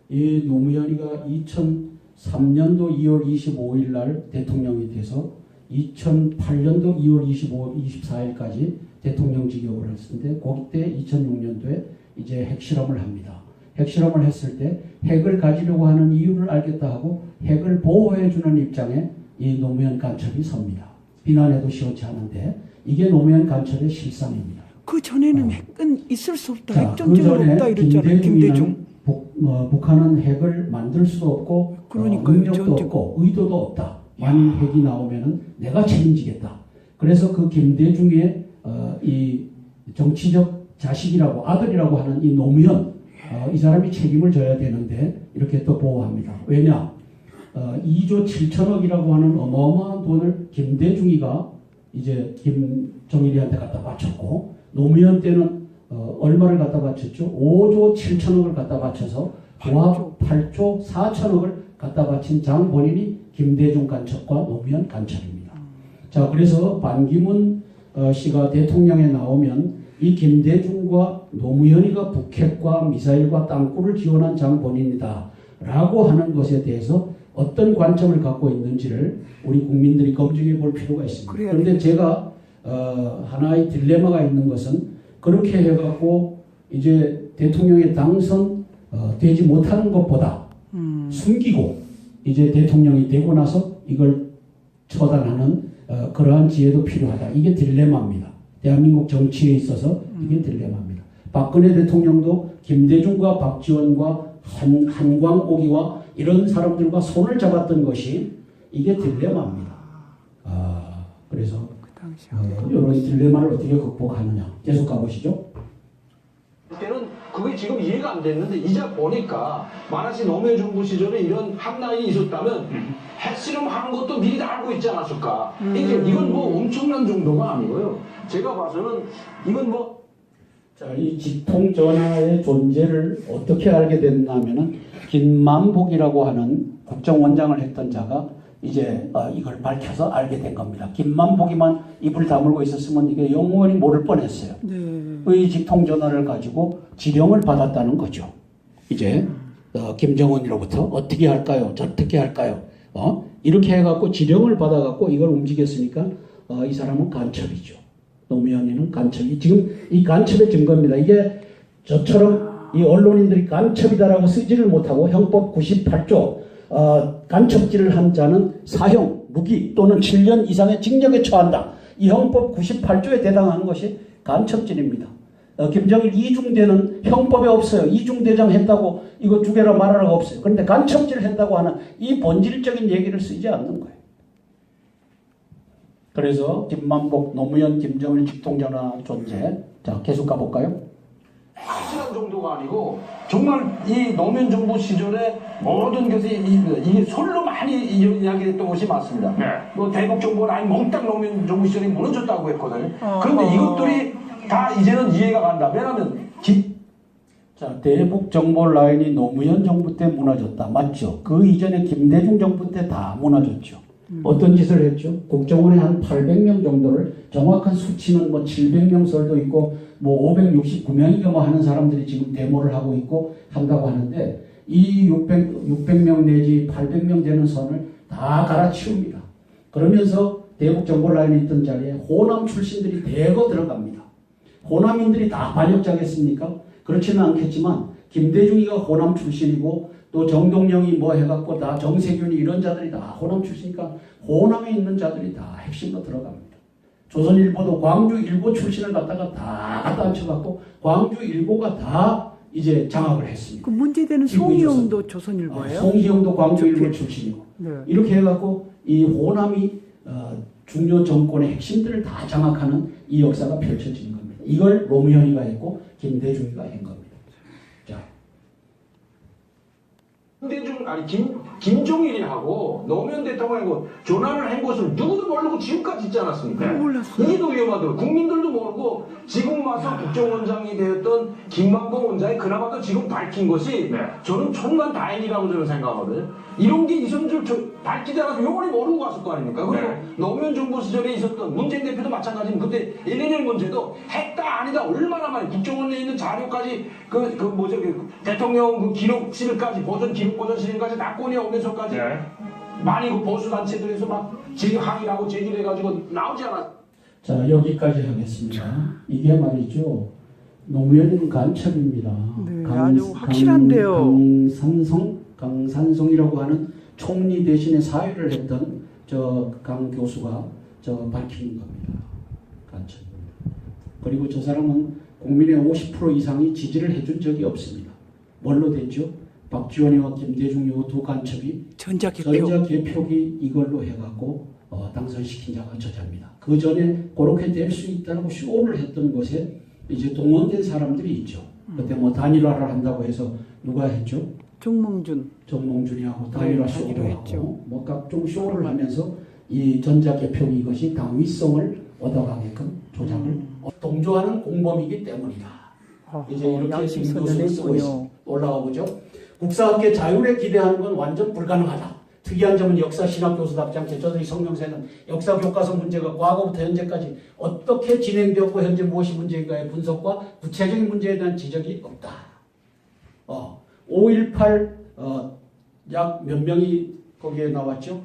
이 노무현이가 2003년도 2월 25일 날 대통령이 돼서 2008년도 2월 24일까지 대통령 직역을 했는데 그때 2006년도에 이제 핵실험을 합니다. 핵실험을 했을 때 핵을 가지려고 하는 이유를 알겠다 하고 핵을 보호해주는 입장에 이 노무현 간첩이 섭니다. 비난해도 시원치 않은데 이게 노무현 간첩의 실상입니다. 그 전에는 핵은 있을 수 없다. 자, 핵전쟁은 그 없다 이랬잖아요. 김대중. 북한은 핵을 만들 수도 없고 그러니까요. 능력도 전쟁. 없고 의도도 없다. 만일 핵이 나오면은 내가 책임지겠다. 그래서 그 김대중의 이 정치적 자식이라고 아들이라고 하는 이 노무현 이 사람이 책임을 져야 되는데 이렇게 또 보호합니다. 왜냐? 2조 7천억이라고 하는 어마어마한 돈을 김대중이가 이제 김정일이한테 갖다 바쳤고 노무현 때는 얼마를 갖다 바쳤죠? 5조 7천억을 갖다 바쳐서 고압 8조 4천억을 갖다 바친 장 본인이 김대중 간첩과 노무현 간첩입니다. 자, 그래서 반기문 씨가 대통령에 나오면 이 김대중과 노무현이가 북핵과 미사일과 땅굴을 지원한 장 본인이다 라고 하는 것에 대해서 어떤 관점을 갖고 있는지를 우리 국민들이 검증해 볼 필요가 있습니다. 그런데 제가 하나의 딜레마가 있는 것은 그렇게 해갖고 이제 대통령에 당선되지 못하는 것보다 숨기고 이제 대통령이 되고 나서 이걸 처단하는 그러한 지혜도 필요하다. 이게 딜레마입니다. 대한민국 정치에 있어서 이게 딜레마입니다. 박근혜 대통령도 김대중과 박지원과 한광옥이와 이런 사람들과 손을 잡았던 것이 이게 딜레마입니다. 그래서 이런 딜레마를 어떻게 극복하느냐. 계속 가보시죠. 때는 그게 지금 이해가 안 됐는데 이제 보니까 만약에 노무현 정부 시절에 이런 함라인이 있었다면 핵실험하는 것도 미리 다 알고 있지 않았을까. 이건 뭐 엄청난 정도가 아니고요. 제가 봐서는 이건 뭐 자, 이 직통전화의 존재를 어떻게 알게 됐냐면은 김만복이라고 하는 국정원장을 했던 자가 이제 이걸 밝혀서 알게 된 겁니다. 김만복이만 입을 다물고 있었으면 이게 영원히 모를 뻔했어요. 네. 이 직통전화를 가지고 지령을 받았다는 거죠. 이제 김정은으로부터 어떻게 할까요? 저떻게 할까요? 이렇게 해갖고 지령을 받아갖고 이걸 움직였으니까 이 사람은 간첩이죠. 노무현이는 간첩이 지금 이 간첩의 증거입니다. 이게 저처럼 이 언론인들이 간첩이다라고 쓰지를 못하고 형법 98조 간첩질을 한 자는 사형, 무기 또는 7년 이상의 징역에 처한다. 이 형법 98조에 해당하는 것이 간첩질입니다. 김정일 이중대는 형법에 없어요. 이중대장 했다고 이거 죽여라 말하라가 없어요. 그런데 간첩질 했다고 하는 이 본질적인 얘기를 쓰지 않는 거예요. 그래서 김만복, 노무현, 김정일 직통전화 존재. 자, 계속 가볼까요? 확실한 정도가 아니고 정말 이 노무현 정부 시절에 모든 것이 이게 솔로 많이 이야기했던 것이 맞습니다. 뭐 대북 정부는 아니 몽땅 노무현 정부 시절에 무너졌다고 했거든요. 그런데 이것들이 다 이제는 이해가 간다. 왜냐하면 자, 대북 정보 라인이 노무현 정부 때 무너졌다. 맞죠? 그 이전에 김대중 정부 때 다 무너졌죠. 어떤 짓을 했죠? 국정원에 한 800명 정도를 정확한 수치는 뭐 700명 설도 있고 뭐 569명인가 뭐 하는 사람들이 지금 데모를 하고 있고 한다고 하는데 이 600명 내지 800명 되는 선을 다 갈아치웁니다. 그러면서 대북 정보 라인에 있던 자리에 호남 출신들이 대거 들어갑니다. 호남인들이 다 반역자겠습니까? 그렇지는 않겠지만 김대중이가 호남 출신이고 또 정동영이 뭐 해갖고 다 정세균이 이런 자들이 다 호남 출신이니까 호남에 있는 자들이 다 핵심으로 들어갑니다. 조선일보도 광주일보 출신을 갖다가 다 갖다 앉혀갖고 광주일보가 다 이제 장악을 했습니다. 그 문제되는 송희영도 조선일보예요? 송희영도 광주일보 출신이고 네. 이렇게 해갖고 이 호남이 중요 정권의 핵심들을 다 장악하는 이 역사가 펼쳐진 겁니다. 이걸 노무현이가 했고 김대중이가 한 겁니다. 자. 김대중 아니 김종일이하고 노무현 대통령하고 전화를 한 것을 누구도 모르고 지금까지 있지 않았습니까? 몰랐어요. 이게 더 위험하더라고요. 국민들도 모르고 지금 와서 국정원장이 되었던 김만복 원장이 그나마도 지금 밝힌 것이 저는 천만 다행이라고 저는 생각하거든요. 이런 게 있었는 줄 밝히지 않아서 영원히 모르고 갔을 거 아닙니까? 그리고 노무현 정부 시절에 있었던 문재인 대표도 마찬가지입니다. 그때 111 문제도 했다 아니다 얼마나 많이 국정원에 있는 자료까지 그 대통령 그 기록실까지 보존실까지 다 꺼내오면서까지 많이 그 보수 단체들에서 막 항의하고 제기해가지고 나오지 않았. 자, 여기까지 하겠습니다. 이게 말이죠. 노무현은 간첩입니다. 네, 아주 확실한데요. 강산성이라고 하는 총리 대신에 사회를 했던 저 강 교수가 저 밝히는 겁니다. 간첩. 그리고 저 사람은 국민의 50% 이상이 지지를 해준 적이 없습니다. 뭘로 됐죠? 박지원이와 김대중 요 두 간첩이 전자개표. 전자개표기 이걸로 해갖고 당선시킨 자가 저자입니다. 그 전에 그렇게 될 수 있다고 쇼를 했던 곳에 이제 동원된 사람들이 있죠. 그때 뭐 단일화를 한다고 해서 누가 했죠? 네, 정몽준이하고 단일화 쇼를 단일화했죠. 하고 뭐 각종 쇼를 하면서 이 전자개표기 이것이 당위성을 얻어가게끔 조작을 동조하는 공범이기 때문이다. 이제 이렇게 양심 김교수는 쓰고 있습니다. 선언했군요. 올라가 보죠. 국사학계 자율에 기대하는 건 완전 불가능하다. 특이한 점은 역사 신학 교수답지 않게 저들이 성명서에는 역사 교과서 문제가 과거부터 현재까지 어떻게 진행되었고 현재 무엇이 문제인가의 분석과 구체적인 문제에 대한 지적이 없다. 5.18 약 몇 명이 거기에 나왔죠?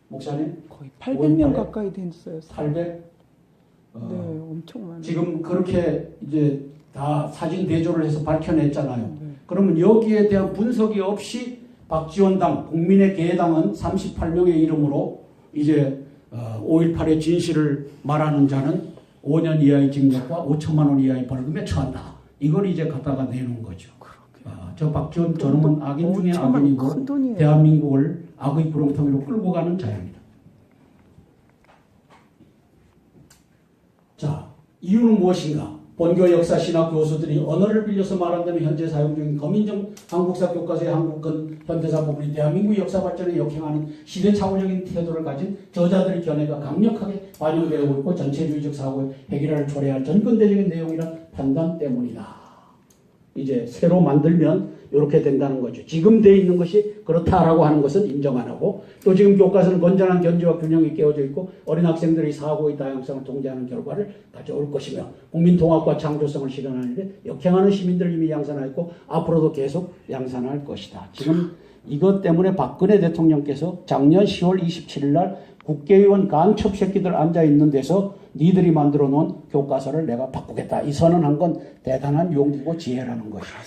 목사님? 거의 800명 5.18에 가까이 됐어요. 800? 네, 엄청 많아요. 지금 그렇게 이제 다 사진 대조를 해서 밝혀냈잖아요. 그러면 여기에 대한 분석이 없이 박지원당, 국민의 개당은 38명의 이름으로 이제 5.18의 진실을 말하는 자는 5년 이하의 징역과 5천만 원 이하의 벌금에 처한다. 이걸 이제 갖다가 내놓은 거죠. 저 박지원 저놈은 악인 중에 5천만 큰 악인이고 돈이에요. 대한민국을 악의 구렁텅이로 끌고 가는 자입니다. 자, 이유는 무엇인가? 본교 역사 신학 교수들이 언어를 빌려서 말한다면 현재 사용 중인 거민정 한국사 교과서의 한국은 현대사 부분이 대한민국 역사 발전에 역행하는 시대착오적인 태도를 가진 저자들의 견해가 강력하게 반영되고 있고 전체주의적 사고의 해결을 초래할 전근대적인 내용이란 판단 때문이다. 이제 새로 만들면 이렇게 된다는 거죠. 지금 돼 있는 것이 그렇다라고 하는 것은 인정 안 하고 또 지금 교과서는 건전한 견지와 균형이 깨어져 있고 어린 학생들이 사고의 다양성을 통제하는 결과를 가져올 것이며 국민 통합과 창조성을 실현하는데 역행하는 시민들을 이미 양산하였고 앞으로도 계속 양산할 것이다. 지금 이것 때문에 박근혜 대통령께서 작년 10월 27일 날 국회의원 간첩 새끼들 앉아 있는 데서 니들이 만들어 놓은 교과서를 내가 바꾸겠다. 이 선언한 건 대단한 용기고 지혜라는 것이다.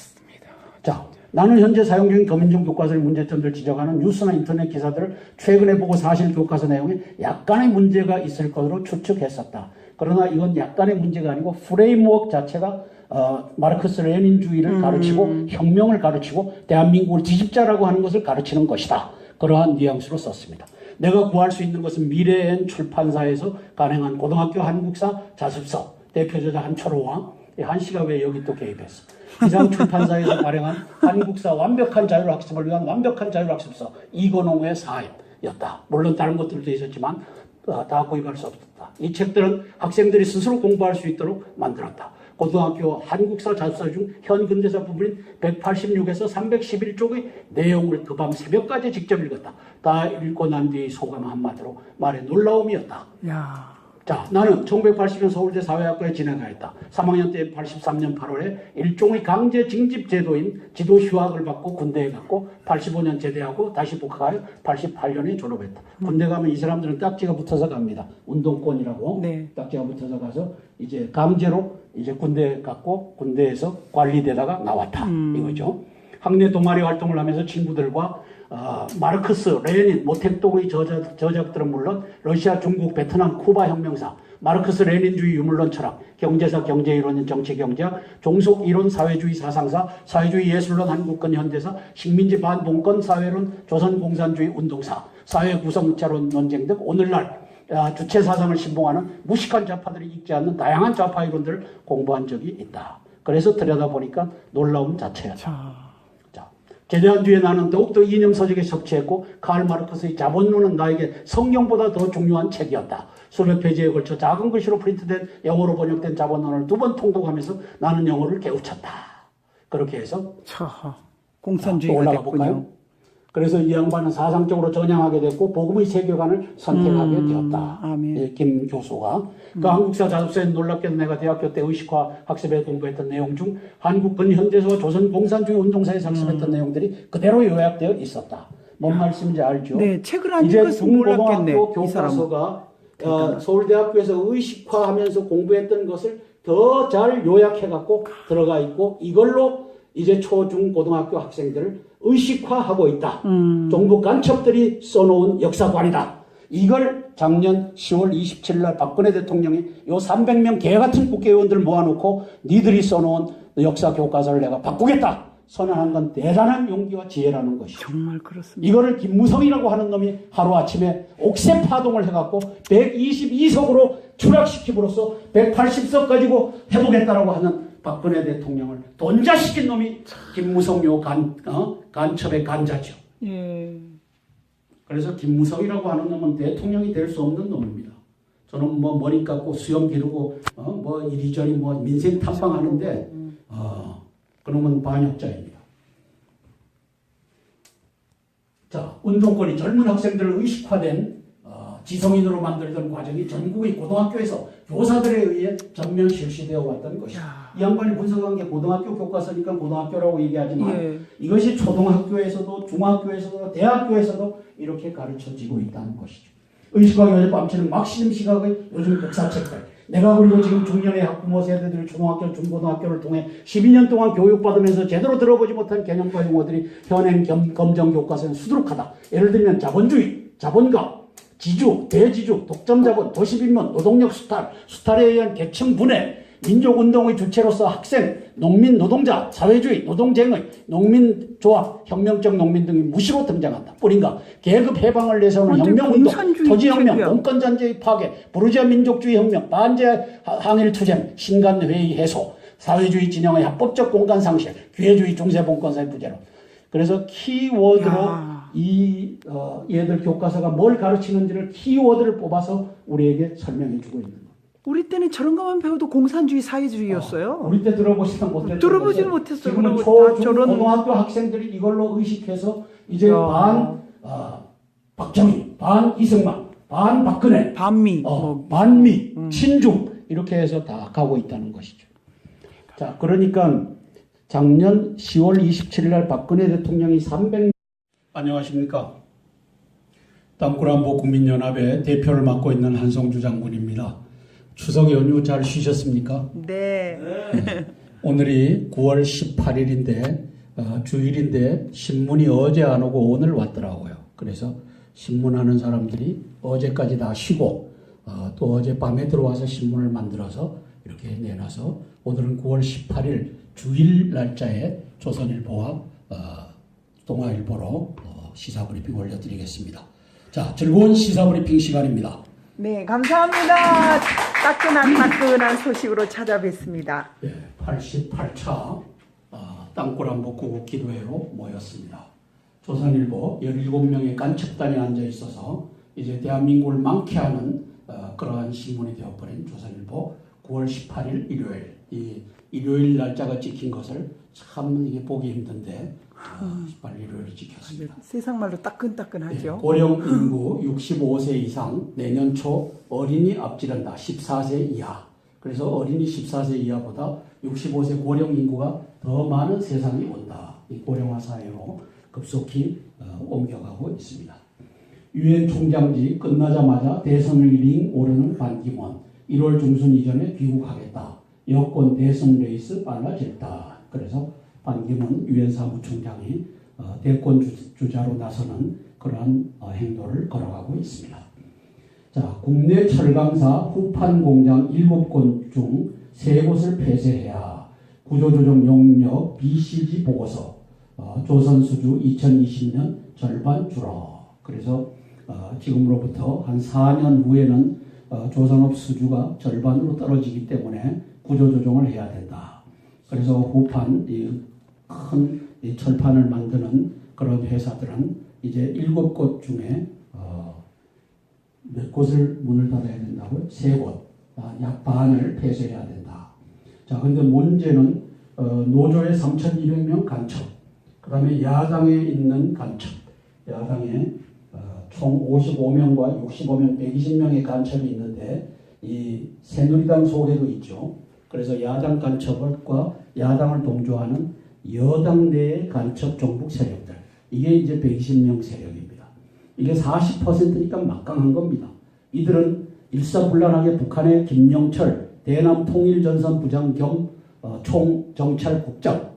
자, 나는 현재 사용 중인 거민정 교과서의 문제점들을 지적하는 뉴스나 인터넷 기사들을 최근에 보고 사실 교과서 내용에 약간의 문제가 있을 것으로 추측했었다. 그러나 이건 약간의 문제가 아니고 프레임워크 자체가 마르크스 레닌주의를 가르치고 혁명을 가르치고 대한민국을 뒤집자라고 하는 것을 가르치는 것이다. 그러한 뉘앙스로 썼습니다. 내가 구할 수 있는 것은 미래엔 출판사에서 간행한 고등학교 한국사 자습서 대표 저자 한철호와 한씨가 왜 여기 또 개입했어? 이상 출판사에서 발행한 한국사 완벽한 자율학습을 위한 완벽한 자율학습서 이건홍의 사회였다. 물론 다른 것들도 있었지만 다 구입할 수 없었다. 이 책들은 학생들이 스스로 공부할 수 있도록 만들었다. 고등학교 한국사 자습서 중 현 근대사 부분인 186에서 311쪽의 내용을 그 밤 새벽까지 직접 읽었다. 다 읽고 난 뒤의 소감 한마디로 말해 놀라움이었다. 야. 자, 나는 1980년 서울대 사회학과에 진학하였다. 3학년 때 83년 8월에 일종의 강제 징집 제도인 지도 휴학을 받고 군대에 갔고 85년 제대하고 다시 복학하여 88년에 졸업했다. 군대 가면 이 사람들은 딱지가 붙어서 갑니다. 운동권이라고 네. 딱지가 붙어서 가서 이제 강제로 이제 군대에 갔고 군대에서 관리되다가 나왔다. 이거죠. 학내 동아리 활동을 하면서 친구들과 마르크스, 레닌, 모택동의 저작들은 물론 러시아, 중국, 베트남, 쿠바 혁명사, 마르크스 레닌주의 유물론 철학, 경제사, 경제이론인 정치경제학, 종속이론 사회주의 사상사, 사회주의 예술론 한국권 현대사, 식민지 반봉건 사회론 조선공산주의 운동사, 사회 구성자론 논쟁 등 오늘날 주체 사상을 신봉하는 무식한 좌파들이 읽지 않는 다양한 좌파 이론들을 공부한 적이 있다. 그래서 들여다보니까 놀라움 자체였다. 제대한 뒤에 나는 더욱더 이념 서적에 섭취했고 칼 마르크스의 자본론은 나에게 성경보다 더 중요한 책이었다. 수백 페이지에 걸쳐 작은 글씨로 프린트된 영어로 번역된 자본론을 2번 통독하면서 나는 영어를 깨우쳤다. 그렇게 해서 공산주의가 올라가 됐군요. 볼까요? 그래서 이 양반은 사상적으로 전향하게 됐고 복음의 세계관을 선택하게 되었다. 아멘. 예, 김 교수가. 그 한국사 자습서에 놀랍게도 내가 대학교 때 의식화 학습에 공부했던 내용 중 한국 근현대사와 조선 공산주의 운동사에 학습했던 내용들이 그대로 요약되어 있었다. 뭔 말씀인지 알죠? 네, 책을 안 이제 읽었으면 몰랐겠네. 중고등학교 이 사람은. 교과서가 서울대학교에서 의식화하면서 공부했던 것을 더 잘 요약해갖고 들어가 있고 이걸로 이제 초, 중, 고등학교 학생들을 의식화하고 있다. 정부 간첩들이 써놓은 역사관이다. 이걸 작년 10월 27일 날 박근혜 대통령이 요 300명 개같은 국회의원들 모아놓고 니들이 써놓은 역사 교과서를 내가 바꾸겠다 선언한 건 대단한 용기와 지혜라는 것이죠. 정말 그렇습니다. 이거를 김무성이라고 하는 놈이 하루아침에 옥새 파동을 해갖고 122석으로 추락시킴으로써 180석 가지고 해보겠다라고 하는 박근혜 대통령을 돈자시킨 놈이 김무성 요 간첩의 간자죠. 예. 그래서 김무성이라고 하는 놈은 대통령이 될 수 없는 놈입니다. 저는 뭐 머리 깎고 수염 기르고 뭐 이리저리 뭐 민생 탐방하는데 그놈은 반역자입니다. 자, 운동권이 젊은 학생들을 의식화된 지성인으로 만들던 과정이 전국의 고등학교에서 교사들에 의해 전면 실시되어 왔던 것이다. 이 양반이 분석한 게 고등학교 교과서니까 고등학교라고 얘기하지만 예. 이것이 초등학교에서도 중학교에서도 대학교에서도 이렇게 가르쳐지고 있다는 것이죠. 의식화 교육 밤치는 막시즘 시각의 요즘 역사책들. 내가 그리고 지금 중년의 학부모 세대들이 초등학교, 중고등학교를 통해 12년 동안 교육받으면서 제대로 들어보지 못한 개념과 용어들이 현행 검정 교과서에 수두룩하다. 예를 들면 자본주의, 자본가, 지주, 대지주, 독점자본, 도시빈문, 노동력 수탈, 수탈에 의한 계층 분해, 민족운동의 주체로서 학생, 농민, 노동자, 사회주의, 노동쟁의, 농민조합, 혁명적 농민 등이 무시로 등장한다. 뿌린가 계급 해방을 내세우는 혁명운동, 토지혁명, 공권잔재의 파괴, 부르주아 민족주의 혁명, 반제 항일 투쟁, 신간회의 해소, 사회주의 진영의 합법적 공간 상실, 기회주의 중세봉건사의 부재로. 그래서 키워드로 얘들 교과서가 뭘 가르치는지를 키워드를 뽑아서 우리에게 설명해 주고 있는 거예요. 우리 때는 저런 것만 배워도 공산주의 사회주의였어요. 우리 때 들어보시면 못했어요. 들어보지는 못했어요. 지금은 그리고 다 저런 고등학교 학생들이 이걸로 의식해서 이제 박정희, 반 이승만, 반 박근혜, 반미, 반미, 친중 이렇게 해서 다 가고 있다는 것이죠. 자, 그러니까 작년 10월 27일 날 박근혜 대통령이 300. 안녕하십니까. 땅굴안보 국민연합의 대표를 맡고 있는 한성주 장군입니다. 추석 연휴 잘 쉬셨습니까? 네. 오늘이 9월 18일인데 주일인데 신문이 어제 안 오고 오늘 왔더라고요. 그래서 신문하는 사람들이 어제까지 다 쉬고 또 어젯밤에 들어와서 신문을 만들어서 이렇게 내놔서 오늘은 9월 18일 주일 날짜에 조선일보와 동아일보로 시사브리핑 올려드리겠습니다. 자, 즐거운 시사브리핑 시간입니다. 네, 감사합니다. 따끈한 소식으로 찾아뵙습니다. 예, 88차 땅굴안보 구국 기도회로 모였습니다. 조선일보 17명의 간첩단이 앉아 있어서 이제 대한민국을 망케하는 그러한 신문이 되어버린 조선일보 9월 18일 일요일, 이 일요일 날짜가 찍힌 것을 참 이게 보기 힘든데 18일 일요일이 찍혔습니다. 세상 말로 따끈따끈하죠. 예, 고령 인구 65세 이상 내년 초 어린이 앞지른다. 14세 이하. 그래서 어린이 14세 이하보다 65세 고령 인구가 더 많은 세상이 온다. 이 고령화 사회로 급속히 옮겨가고 있습니다. 유엔 총장직 끝나자마자 대선을 링 오르는 반기문. 1월 중순 이전에 귀국하겠다. 여권 대선 레이스 빨라졌다. 그래서 반기문 유엔 사무총장이 대권 주자로 나서는 그러한 행도를 걸어가고 있습니다. 자, 국내 철강사 후판 공장 7곳 중 3곳을 폐쇄해야 구조조정 용역 BCG 보고서 조선수주 2020년 절반 줄어. 그래서 지금으로부터 한 4년 후에는 조선업 수주가 절반으로 떨어지기 때문에 구조조정을 해야 된다. 그래서 후판 큰 철판을 만드는 그런 회사들은 이제 7곳 중에 몇 곳을 문을 닫아야 된다고요? 3곳, 약 반을 폐쇄해야 된다. 자, 근데 문제는 노조의 3,200명 간첩, 그 다음에 야당에 있는 간첩, 야당에 총 55명과 65명, 120명의 간첩이 있는데 이 새누리당 속에도 있죠. 그래서 야당 간첩과 야당을 동조하는 여당 내의 간첩 종북 세력들. 이게 이제 120명 세력입니다. 이게 40%니까 막강한 겁니다. 이들은 일사불란하게 북한의 김영철 대남 통일전선 부장 겸 총정찰국장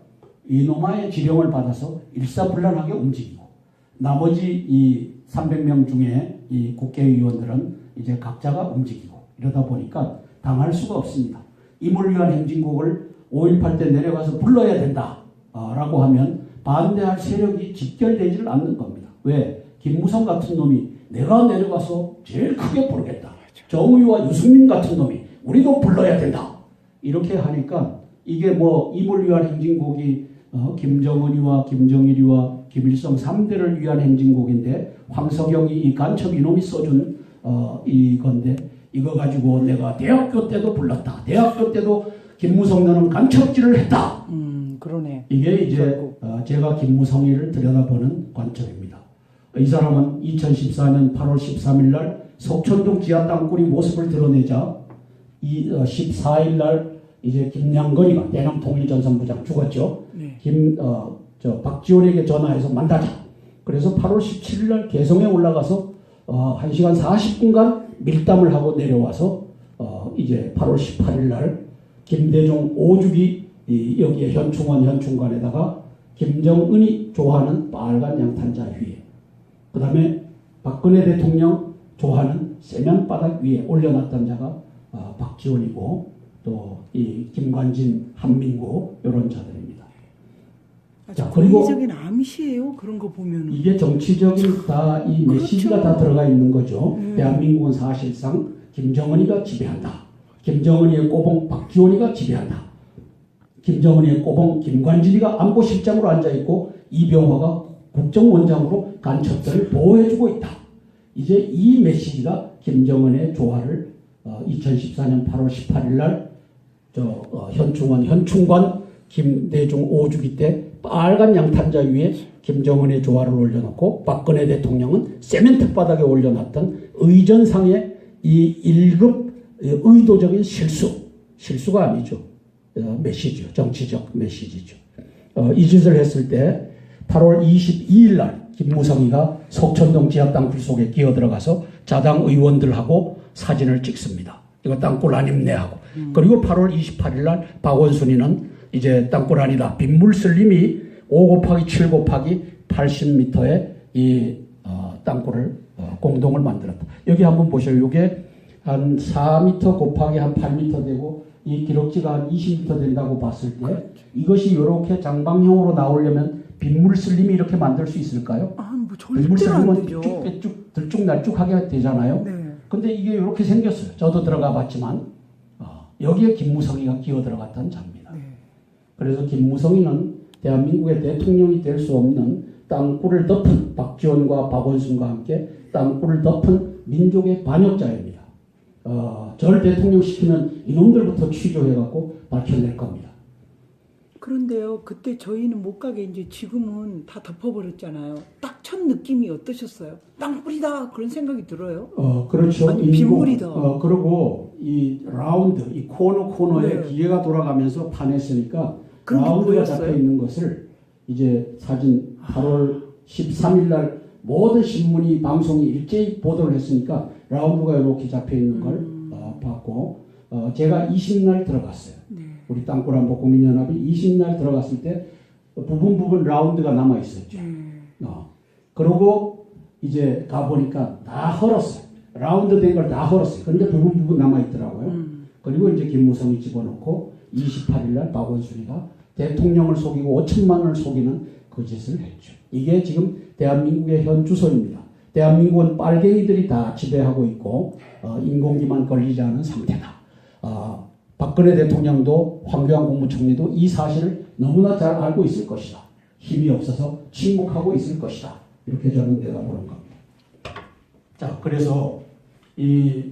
이놈의 지령을 받아서 일사불란하게 움직이고 나머지 이 300명 중에 이 국회의원들은 이제 각자가 움직이고 이러다 보니까 당할 수가 없습니다. 임을 위한 행진곡을 5.18 때 내려가서 불러야 된다 라고 하면 반대할 세력이 직결되지를 않는 겁니다. 왜? 김무성 같은 놈이 내가 내려가서 제일 크게 부르겠다. 정의와 유승민 같은 놈이 우리도 불러야 된다. 이렇게 하니까 이게 뭐 임을 위한 행진곡이 김정은이와 김정일이와 김일성 3대를 위한 행진곡인데 황석영이 이 간첩 이놈이 써준 이건데 이거 가지고 내가 대학교 때도 불렀다. 대학교 때도 김무성 너는 간첩질을 했다. 그러네. 이게 이제 결국. 제가 김무성이를 들여다보는 관점입니다. 이 사람은 2014년 8월 13일 날 석천동 지하 땅굴이 모습을 드러내자 14일 날 이제 김양건이가 대남 통일전선부장 죽었죠. 네. 박지원에게 전화해서 만나자. 그래서 8월 17일 날 개성에 올라가서 1시간 40분간 밀담을 하고 내려와서 이제 8월 18일 날 김대중 5주기 여기에 현충관에다가 김정은이 좋아하는 빨간 양탄자 위에 그 다음에 박근혜 대통령 좋아하는 세면바닥 위에 올려놨던 자가 박지원이고 또 이 김관진, 한민구 이런 자들입니다. 자, 그리고 정치적인 암시예요. 그런 거 보면은. 이게 정치적인 다 이 메시지가 다 들어가 있는 거죠. 대한민국은 사실상 김정은이가 지배한다. 김정은이의 꼬봉 박지원이가 지배한다. 김정은이의 꼬봉 김관진이가 안보실장으로 앉아있고 이병화가 국정원장으로 간첩들을 보호해주고 있다. 이제 이 메시지가 김정은의 조화를 2014년 8월 18일 날 현충관 김대중 5주기 때 빨간 양탄자 위에 김정은의 조화를 올려놓고 박근혜 대통령은 세멘트 바닥에 올려놨던 의전상의 이 1급 의도적인 실수가 아니죠. 메시지요. 정치적 메시지죠. 이 짓을 했을 때 8월 22일 날 김무성이가 석천동 지하 땅굴 속에 기어들어가서 자당 의원들하고 사진을 찍습니다. 이거 땅굴 아닙네 하고. 그리고 8월 28일 날 박원순이는 이제 땅굴 아니다. 빗물 슬림이 5 곱하기 7 곱하기 80m의 이 땅굴을 공동을 만들었다. 여기 한번 보셔요. 이게 한 4m 곱하기 한 8m 되고 이 기록지가 한 20m 된다고 봤을 때 이것이 이렇게 장방형으로 나오려면 빗물 슬림이 이렇게 만들 수 있을까요? 뭐 빗물 절대로 안 슬림은 되죠. 쭉 들쭉날쭉하게 되잖아요. 네. 근데 이게 이렇게 생겼어요. 저도 들어가 봤지만 여기에 김무성이가 기어 들어갔던 자입니다. 네. 그래서 김무성이는 대한민국의 대통령이 될 수 없는 땅굴을 덮은 박지원과 박원순과 함께 땅굴을 덮은 민족의 반역자입니다. 저를 대통령 시키면 이놈들부터 취조해갖고 밝혀낼 겁니다. 그런데요, 그때 저희는 못 가게 이제 지금은 다 덮어버렸잖아요. 딱 첫 느낌이 어떠셨어요? 땅굴이다 그런 생각이 들어요. 그렇죠. 아니, 빗물이다. 그리고 이 라운드, 이 코너에 네. 기계가 돌아가면서 파냈으니까 그런 게 라운드가 보였어요? 잡혀 있는 것을 이제 사진 8월 13일 날 모든 신문이 방송이 일제히 보도를 했으니까 라운드가 이렇게 잡혀 있는 걸 봤고 제가 20날 들어갔어요. 네. 우리 땅굴안보 국민연합이 20날 들어갔을 때 부분 라운드가 남아 있었죠. 그러고 이제 가보니까 다 헐었어요. 라운드 된 걸 다 헐었어요. 그런데 부분 남아 있더라고요. 그리고 이제 김무성이 집어넣고 28일 날 박원순이가 대통령을 속이고 5천만 원을 속이는 그 짓을 했죠. 이게 지금 대한민국의 현 주소입니다. 대한민국은 빨갱이들이 다 지배하고 있고 인공기만 걸리지 않은 상태다. 박근혜 대통령도 황교안 국무총리도 이 사실을 너무나 잘 알고 있을 것이다. 힘이 없어서 침묵하고 있을 것이다. 이렇게 저는 내다보는 겁니다. 자, 그래서 이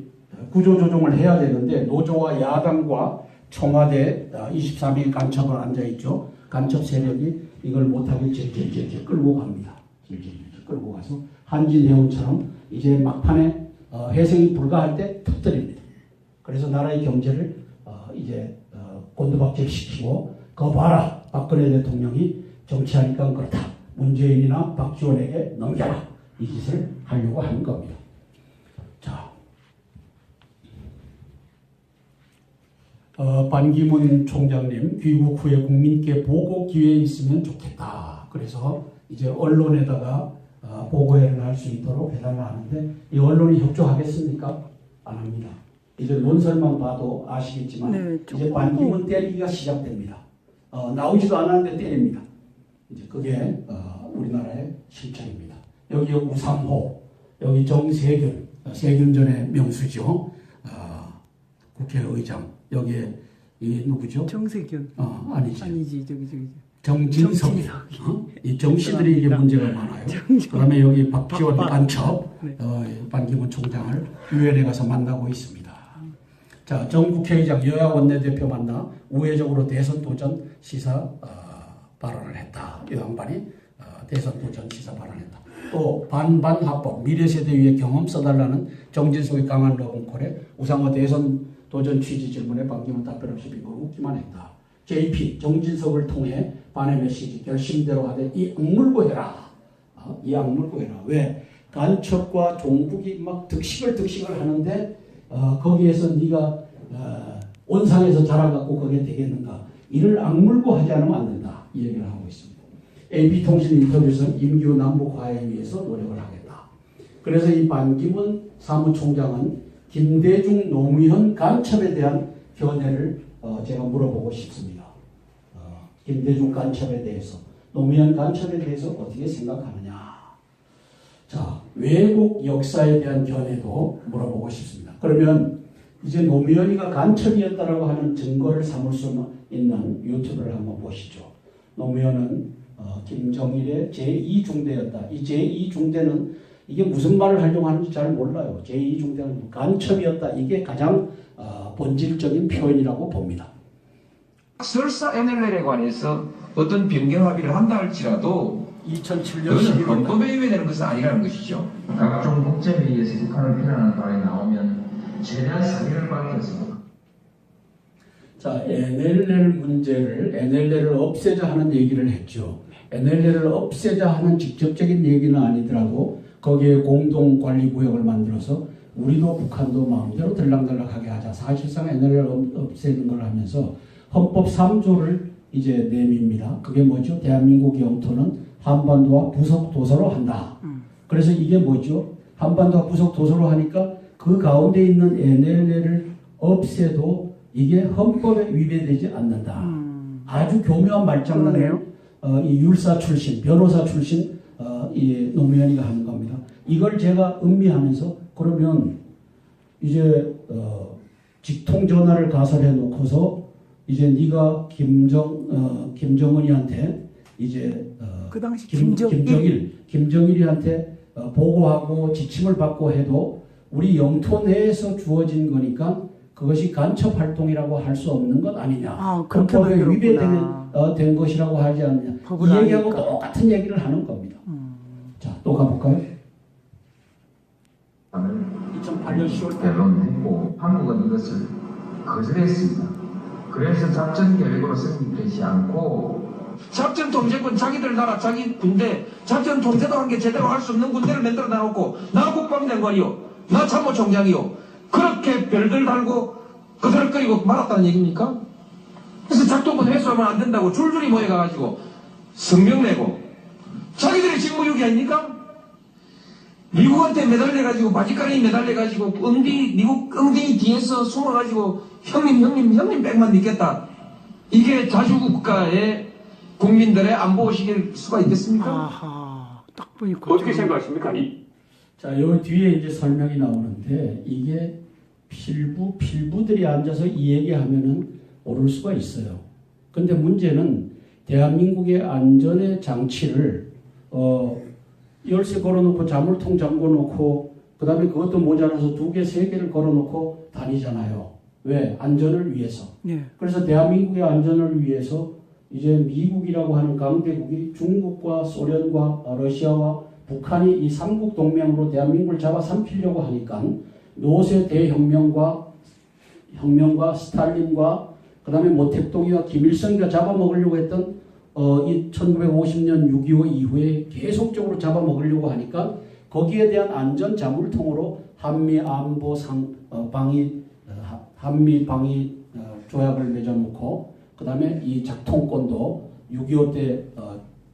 구조조정을 해야 되는데 노조와 야당과 청와대 23일 간첩을 앉아있죠. 간첩 세력이 이걸 못하게 질질질 끌고 갑니다. 질질 끌고 가서 한진해운처럼 이제 막판에 회생이 불가할 때 터뜨립니다. 그래서 나라의 경제를 이제 곤두박질시키고 그거 봐라. 박근혜 대통령이 정치하니까 그렇다. 문재인이나 박지원에게 넘겨라. 이 짓을 하려고 하는 겁니다. 자, 반기문 총장님 귀국 후에 국민께 보고 기회 있으면 좋겠다. 그래서 이제 언론에다가 보고회를 할 수 있도록 해달라 하는데 이 언론이 협조하겠습니까? 안 합니다. 이제 논설만 봐도 아시겠지만 네, 이제 반기문 때리기가 시작됩니다. 나오지도 않았는데 때립니다. 이제 그게 우리나라의 실정입니다. 여기 우상호, 여기 정세균, 세균 전의 명수죠. 국회의장. 여기에 이 누구죠? 정세균. 아니지. 저기. 정진석. 이 정씨들이 이게 문제가 많아요. 그다음에 여기 박지원 간첩, 네. 반기문 총장을 유엔에 가서 만나고 있습니다. 자, 정 국회의장 여야 원내대표 만나 우회적으로 대선 도전 시사 발언을 했다. 이 양반이 대선 도전 시사 발언했다. 또 반반 합법 미래세대 위해 경험 써달라는 정진석의 강한 러브콜에 우상호 대선 도전 취지 질문에 반기문 답변 없이 빙고웃기만 했다. JP 정진석을 통해 반의 메시지 결심대로 하되 이 악물고 해라. 이 악물고 해라. 왜? 간첩과 종북이 막 득식을 하는데 거기에서 네가 온상에서 자라갖고 그게 되겠는가? 이를 악물고 하지 않으면 안 된다. 이 얘기를 하고 있습니다. AP통신 인터뷰에서 임기후 남북 화해를 위해서 노력을 하겠다. 그래서 이 반기문 사무총장은 김대중 노무현 간첩에 대한 견해를 제가 물어보고 싶습니다. 김대중 간첩에 대해서, 노무현 간첩에 대해서 어떻게 생각하느냐. 자, 외국 역사에 대한 견해도 물어보고 싶습니다. 그러면 이제 노무현이가 간첩이었다라고 하는 증거를 삼을 수 있는 유튜브를 한번 보시죠. 노무현은 김정일의 제2중대였다. 이 제2중대는 이게 무슨 말을 활용하는지 잘 몰라요. 제2중대는 간첩이었다. 이게 가장 본질적인 표현이라고 봅니다. 설사 NLL에 관해서 어떤 변경 합의를 한다 할지라도 2007년 그것은 12월 헌법에 위배되는 것은 아니라는 것이죠. 각종 국제회의에서 북한을 비난하는 발언이 나오면 최대한 사의를 밝혀서 자, NLL을 없애자 하는 얘기를 했죠. NLL을 없애자 하는 직접적인 얘기는 아니더라도 거기에 공동관리구역을 만들어서 우리도 북한도 마음대로 들락날락하게 하자. 사실상 NLL을 없애는 걸 하면서 헌법 3조를 이제 내밉니다. 그게 뭐죠? 대한민국 영토는 한반도와 부속 도서로 한다. 그래서 이게 뭐죠? 한반도와 부속 도서로 하니까 그 가운데 있는 NLL을 없애도 이게 헌법에 위배되지 않는다. 아주 교묘한 말장난을 이 율사 출신, 변호사 출신 이 노무현이가 하는 겁니다. 이걸 제가 음미하면서 그러면 이제 직통 전화를 가설해 놓고서 이제 네가 김정은이한테 이제 그 당시 김정일이한테 보고하고 지침을 받고 해도 우리 영토 내에서 주어진 거니까 그것이 간첩 활동이라고 할 수 없는 것 아니냐. 그렇게 헌법에 만들었구나. 위배된 것이라고 하지 않느냐. 법을 이 얘기하고 아니까. 똑같은 얘기를 하는 겁니다. 자, 또 가볼까요? 2008년 10월 변론했고 한국은 이것을 거절했습니다. 그래서 작전 계획으로 성립되지 않고 작전 통제권 자기들 나라 자기 군대 작전 통제도 한 게 제대로 할 수 없는 군대를 만들어 놔놓고 나 국방장관이요 나 참모총장이요 그렇게 별들 달고 거들거리고 말았다는 얘기입니까? 그래서 작동권 회수하면 안 된다고 줄줄이 모여가가지고 성명 내고 자기들이 직무유기 아닙니까? 미국한테 매달려가지고 바지가랑이 매달려가지고 미국 엉덩이 뒤에서 숨어가지고 형님 백만 믿겠다. 이게 자주국가의 국민들의 안보의식일 수가 있겠습니까? 아하, 딱 보니까 어떻게 생각하십니까? 자, 요 뒤에 이제 설명이 나오는데 이게 필부들이 앉아서 이 얘기하면은 옳을 수가 있어요. 근데 문제는 대한민국의 안전의 장치를 열쇠 걸어놓고 자물통 잠궈놓고 그다음에 그것도 모자라서 2개, 3개를 걸어놓고 다니잖아요. 왜? 안전을 위해서. 네. 그래서 대한민국의 안전을 위해서 이제 미국이라고 하는 강대국이 중국과 소련과 러시아와 북한이 이 삼국 동맹으로 대한민국을 잡아삼키려고 하니까 노세 대혁명과 스탈린과 그다음에 모택동이와 김일성이가 잡아먹으려고 했던 이 1950년 6.25 이후에 계속적으로 잡아먹으려고 하니까 거기에 대한 안전 자물통으로 한미 안보 한미 방위 조약을 맺어놓고 그다음에 이 작통권도 6.25 때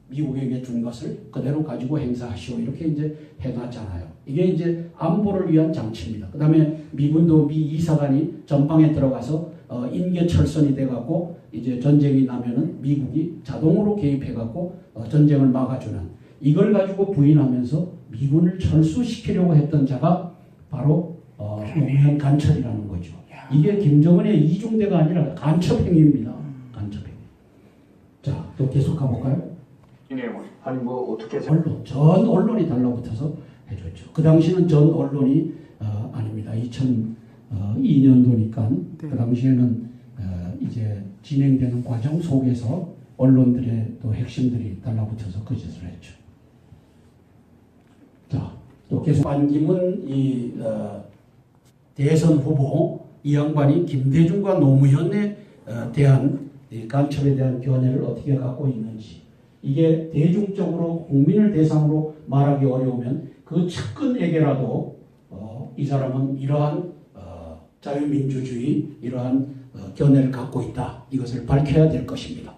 미국에게 준 것을 그대로 가지고 행사하시오. 이렇게 이제 해놨잖아요. 이게 이제 안보를 위한 장치입니다. 그 다음에 미군도 미 이사관이 전방에 들어가서 인계철선이 돼갖고 이제 전쟁이 나면은 미국이 자동으로 개입해갖고 전쟁을 막아주는 이걸 가지고 부인하면서 미군을 철수시키려고 했던 자가 바로 노무현 간첩이라는 거죠. 이게 김정은의 이중대가 아니라 간첩행위입니다. 간첩행위. 자, 또 계속 가볼까요? 아니 뭐 어떻게 언론, 전 언론이 달라붙어서 해줬죠. 그 당시는 전 언론이 아닙니다. 2002년도니까 네. 그 당시에는 이제 진행되는 과정 속에서 언론들의 또 핵심들이 달라붙어서 그 짓을 했죠. 자, 또 계속 반기문 대선 후보 이 양반이 김대중과 노무현에 대한 이 간첩에 대한 견해를 어떻게 갖고 있는지 이게 대중적으로 국민을 대상으로 말하기 어려우면 그 측근에게라도 이 사람은 이러한 자유민주주의 이러한 견해를 갖고 있다. 이것을 밝혀야 될 것입니다.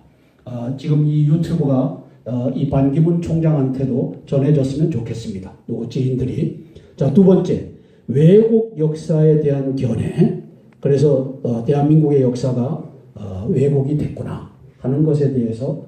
지금 이 유튜브가 이 반기문 총장한테도 전해졌으면 좋겠습니다. 누구 지인들이. 자, 두 번째, 왜곡 역사에 대한 견해. 그래서 대한민국의 역사가 왜곡이 됐구나 하는 것에 대해서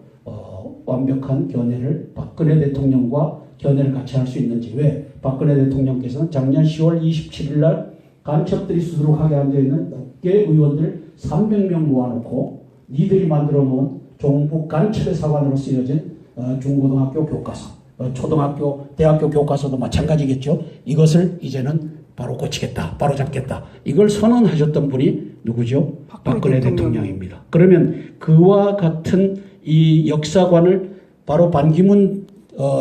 완벽한 견해를 박근혜 대통령과 견해를 같이 할 수 있는지. 왜? 박근혜 대통령께서는 작년 10월 27일 날 간첩들이 수두룩하게 앉아있는 국회의원들 300명 모아놓고 니들이 만들어 놓은 종북 간첩의 사관으로 쓰여진 중고등학교 교과서, 초등학교, 대학교 교과서도 마찬가지겠죠. 이것을 이제는 바로 고치겠다, 바로 잡겠다. 이걸 선언하셨던 분이 누구죠? 박근혜 대통령입니다. 그러면 그와 같은 이 역사관을 바로 반기문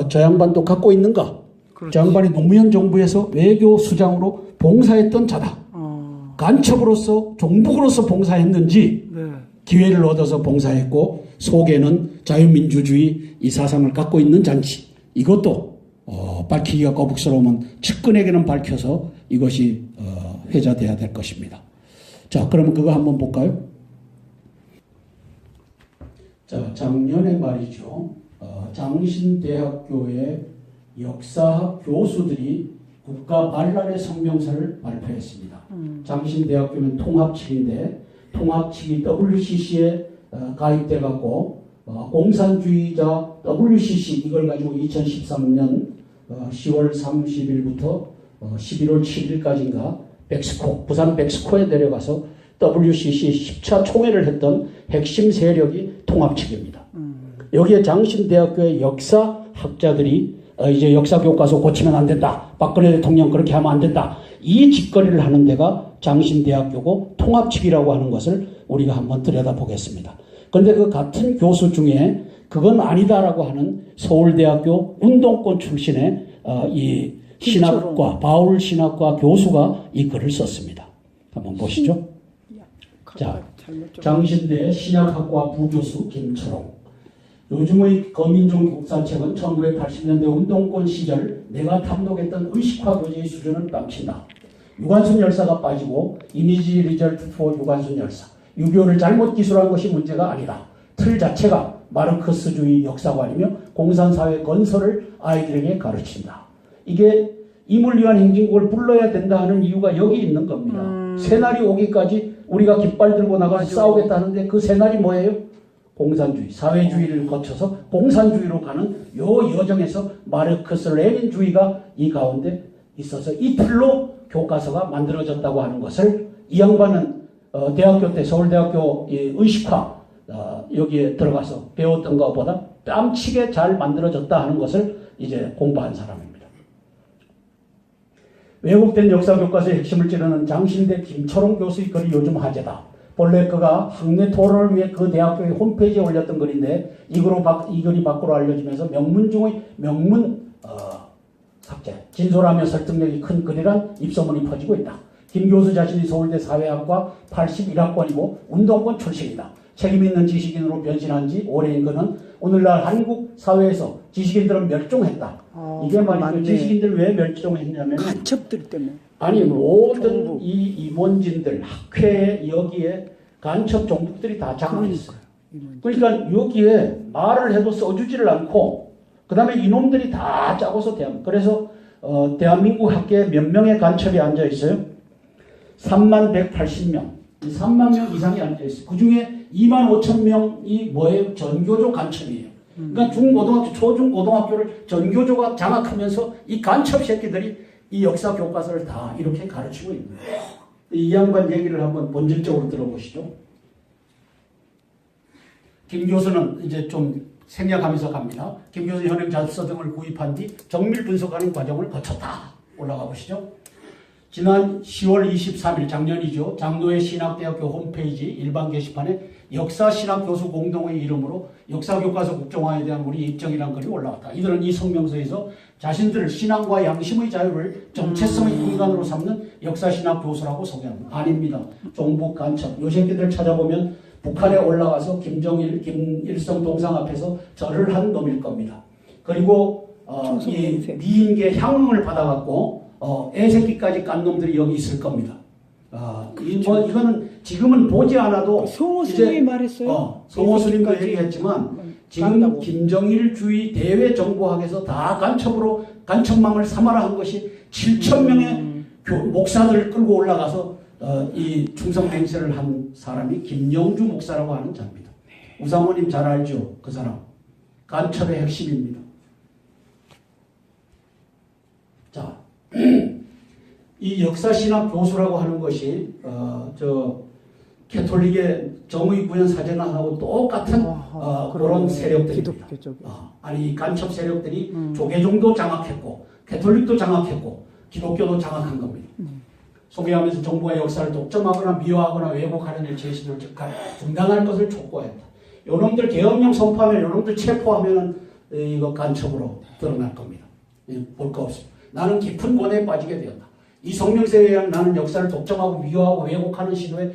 저 양반도 갖고 있는가? 그렇지. 저 양반이 노무현 정부에서 외교수장으로 봉사했던 자다. 간첩으로서 종북으로서 봉사했는지 네. 기회를 얻어서 봉사했고 속에는 자유민주주의 이 사상을 갖고 있는 잔치. 이것도 밝히기가 거북스러우면 측근에게는 밝혀서 이것이 회자돼야 될 것입니다. 자, 그러면 그거 한번 볼까요? 자, 작년에 말이죠. 장신대학교의 역사학 교수들이 국가 반란의 성명서를 발표했습니다. 장신대학교는 통합측인데 통합측이 WCC에 가입돼 갖고 공산주의자 WCC 이걸 가지고 2013년 10월 30일부터 11월 7일까지인가 백스코 부산 백스코에 내려가서 WCC 10차 총회를 했던 핵심 세력이 통합측입니다. 여기에 장신대학교의 역사학자들이 이제 역사교과서 고치면 안 된다. 박근혜 대통령 그렇게 하면 안 된다. 이 짓거리를 하는 데가 장신대학교고 통합측이라고 하는 것을 우리가 한번 들여다보겠습니다. 그런데 그 같은 교수 중에 그건 아니다라고 하는 서울대학교 운동권 출신의 이 신학과 바울 신학과 교수가 이 글을 썼습니다. 한번 보시죠. 자, 장신대 신약학과 부교수 김철홍. 요즘의 거민종 국사책은 1980년대 운동권 시절 내가 탐독했던 의식화 교제의 수준을 깜친다. 유관순 열사가 빠지고 이미지 리절트 포 유관순 열사. 6.25를 잘못 기술한 것이 문제가 아니다. 틀 자체가 마르크스주의 역사관이며 공산사회 건설을 아이들에게 가르친다. 이게 이물리한 행진곡을 불러야 된다 하는 이유가 여기 있는 겁니다. 새날이 오기까지 우리가 깃발 들고 나가서 싸우겠다는데 그 새날이 뭐예요? 공산주의, 사회주의를 거쳐서 공산주의로 가는 요 여정에서 마르크스 레닌주의가 이 가운데 있어서 이 틀로 교과서가 만들어졌다고 하는 것을 이 양반은 대학교 때 서울대학교 의식화 여기에 들어가서 배웠던 것보다 뺨치게 잘 만들어졌다 하는 것을 이제 공부한 사람입니다. 왜곡된 역사교과서의 핵심을 찌르는 장신대 김철홍 교수의 글이 요즘 화제다. 본래 그가 학내 토론을 위해 그 대학교의 홈페이지에 올렸던 글인데 이 글이 밖으로 알려지면서 명문 중의 명문 삭제, 진솔하며 설득력이 큰 글이란 입소문이 퍼지고 있다. 김 교수 자신이 서울대 사회학과 81학번이고 운동권 출신이다. 책임있는 지식인으로 변신한 지 오래인 그는 오늘날 한국 사회에서 지식인들은 멸종했다. 이게 말이죠. 맞네. 지식인들 왜 멸종했냐면 간첩들 때문에. 아니 모든 이 임원진들 학회에 여기에 간첩 종북들이 다 장악했어요. 그러니까 여기에 말을 해도 써주지를 않고 그 다음에 이놈들이 다 짜고서 그래서 대한민국 학계에 몇 명의 간첩이 앉아 있어요? 3180명. 3만 명 이상이 앉아 있어요. 그 중에 2만 5천 명이 뭐예요? 전교조 간첩이에요. 그러니까 중고등학교, 초중고등학교를 전교조가 장악하면서 이 간첩 새끼들이 이 역사 교과서를 다 이렇게 가르치고 있는 거예요. 이 양반 얘기를 한번 본질적으로 들어보시죠. 김 교수는 이제 좀 생략하면서 갑니다. 김 교수 현행 자습서 등을 구입한 뒤 정밀 분석하는 과정을 거쳤다. 올라가 보시죠. 지난 10월 23일 작년이죠. 장로회 신학대학교 홈페이지 일반 게시판에 역사신학교수 공동의 이름으로 역사교과서 국정화에 대한 우리 입장이라는 글이 올라왔다. 이들은 이 성명서에서 자신들을 신앙과 양심의 자유를 정체성의 인간으로 삼는 역사신학교수라고 소개합니다. 아닙니다. 종북 간첩. 요 새끼들 찾아보면 북한에 올라가서 김정일, 김일성 동상 앞에서 절을 한 놈일 겁니다. 그리고 이 미인계 향응을 받아갖고 애새끼까지 깐 놈들이 여기 있을 겁니다. 이거는 지금은 보지 않아도 송호 스님이 말했어요. 송호 스님도 얘기했지만 지금 김정일주의 대외 정보학에서 다 간첩망을 삼아라 한 것이 7천 명의 목사들을 끌고 올라가서 이 충성 맹세를 한 사람이 김영주 목사라고 하는 자입니다. 우사모님 잘 알죠? 그 사람 간첩의 핵심입니다. 자, 이 역사신학 교수라고 하는 것이 캐톨릭의 정의구현 사제단하고 똑같은 그런 세력들입니다. 아니 간첩 세력들이 조계종도 장악했고 캐톨릭도 장악했고 기독교도 장악한 겁니다. 소개하면서 정부가 역사를 독점하거나 미화하거나 왜곡하는 일 제시를 즉각 중단할 것을 촉구했다. 요놈들 계엄령 선포하면 요놈들 체포하면은 이거 간첩으로 드러날 겁니다. 볼 거 없습니다. 나는 깊은 고뇌에 빠지게 되었다. 이 성명서에 의한 나는 역사를 독점하고 미화하고 왜곡하는 시도에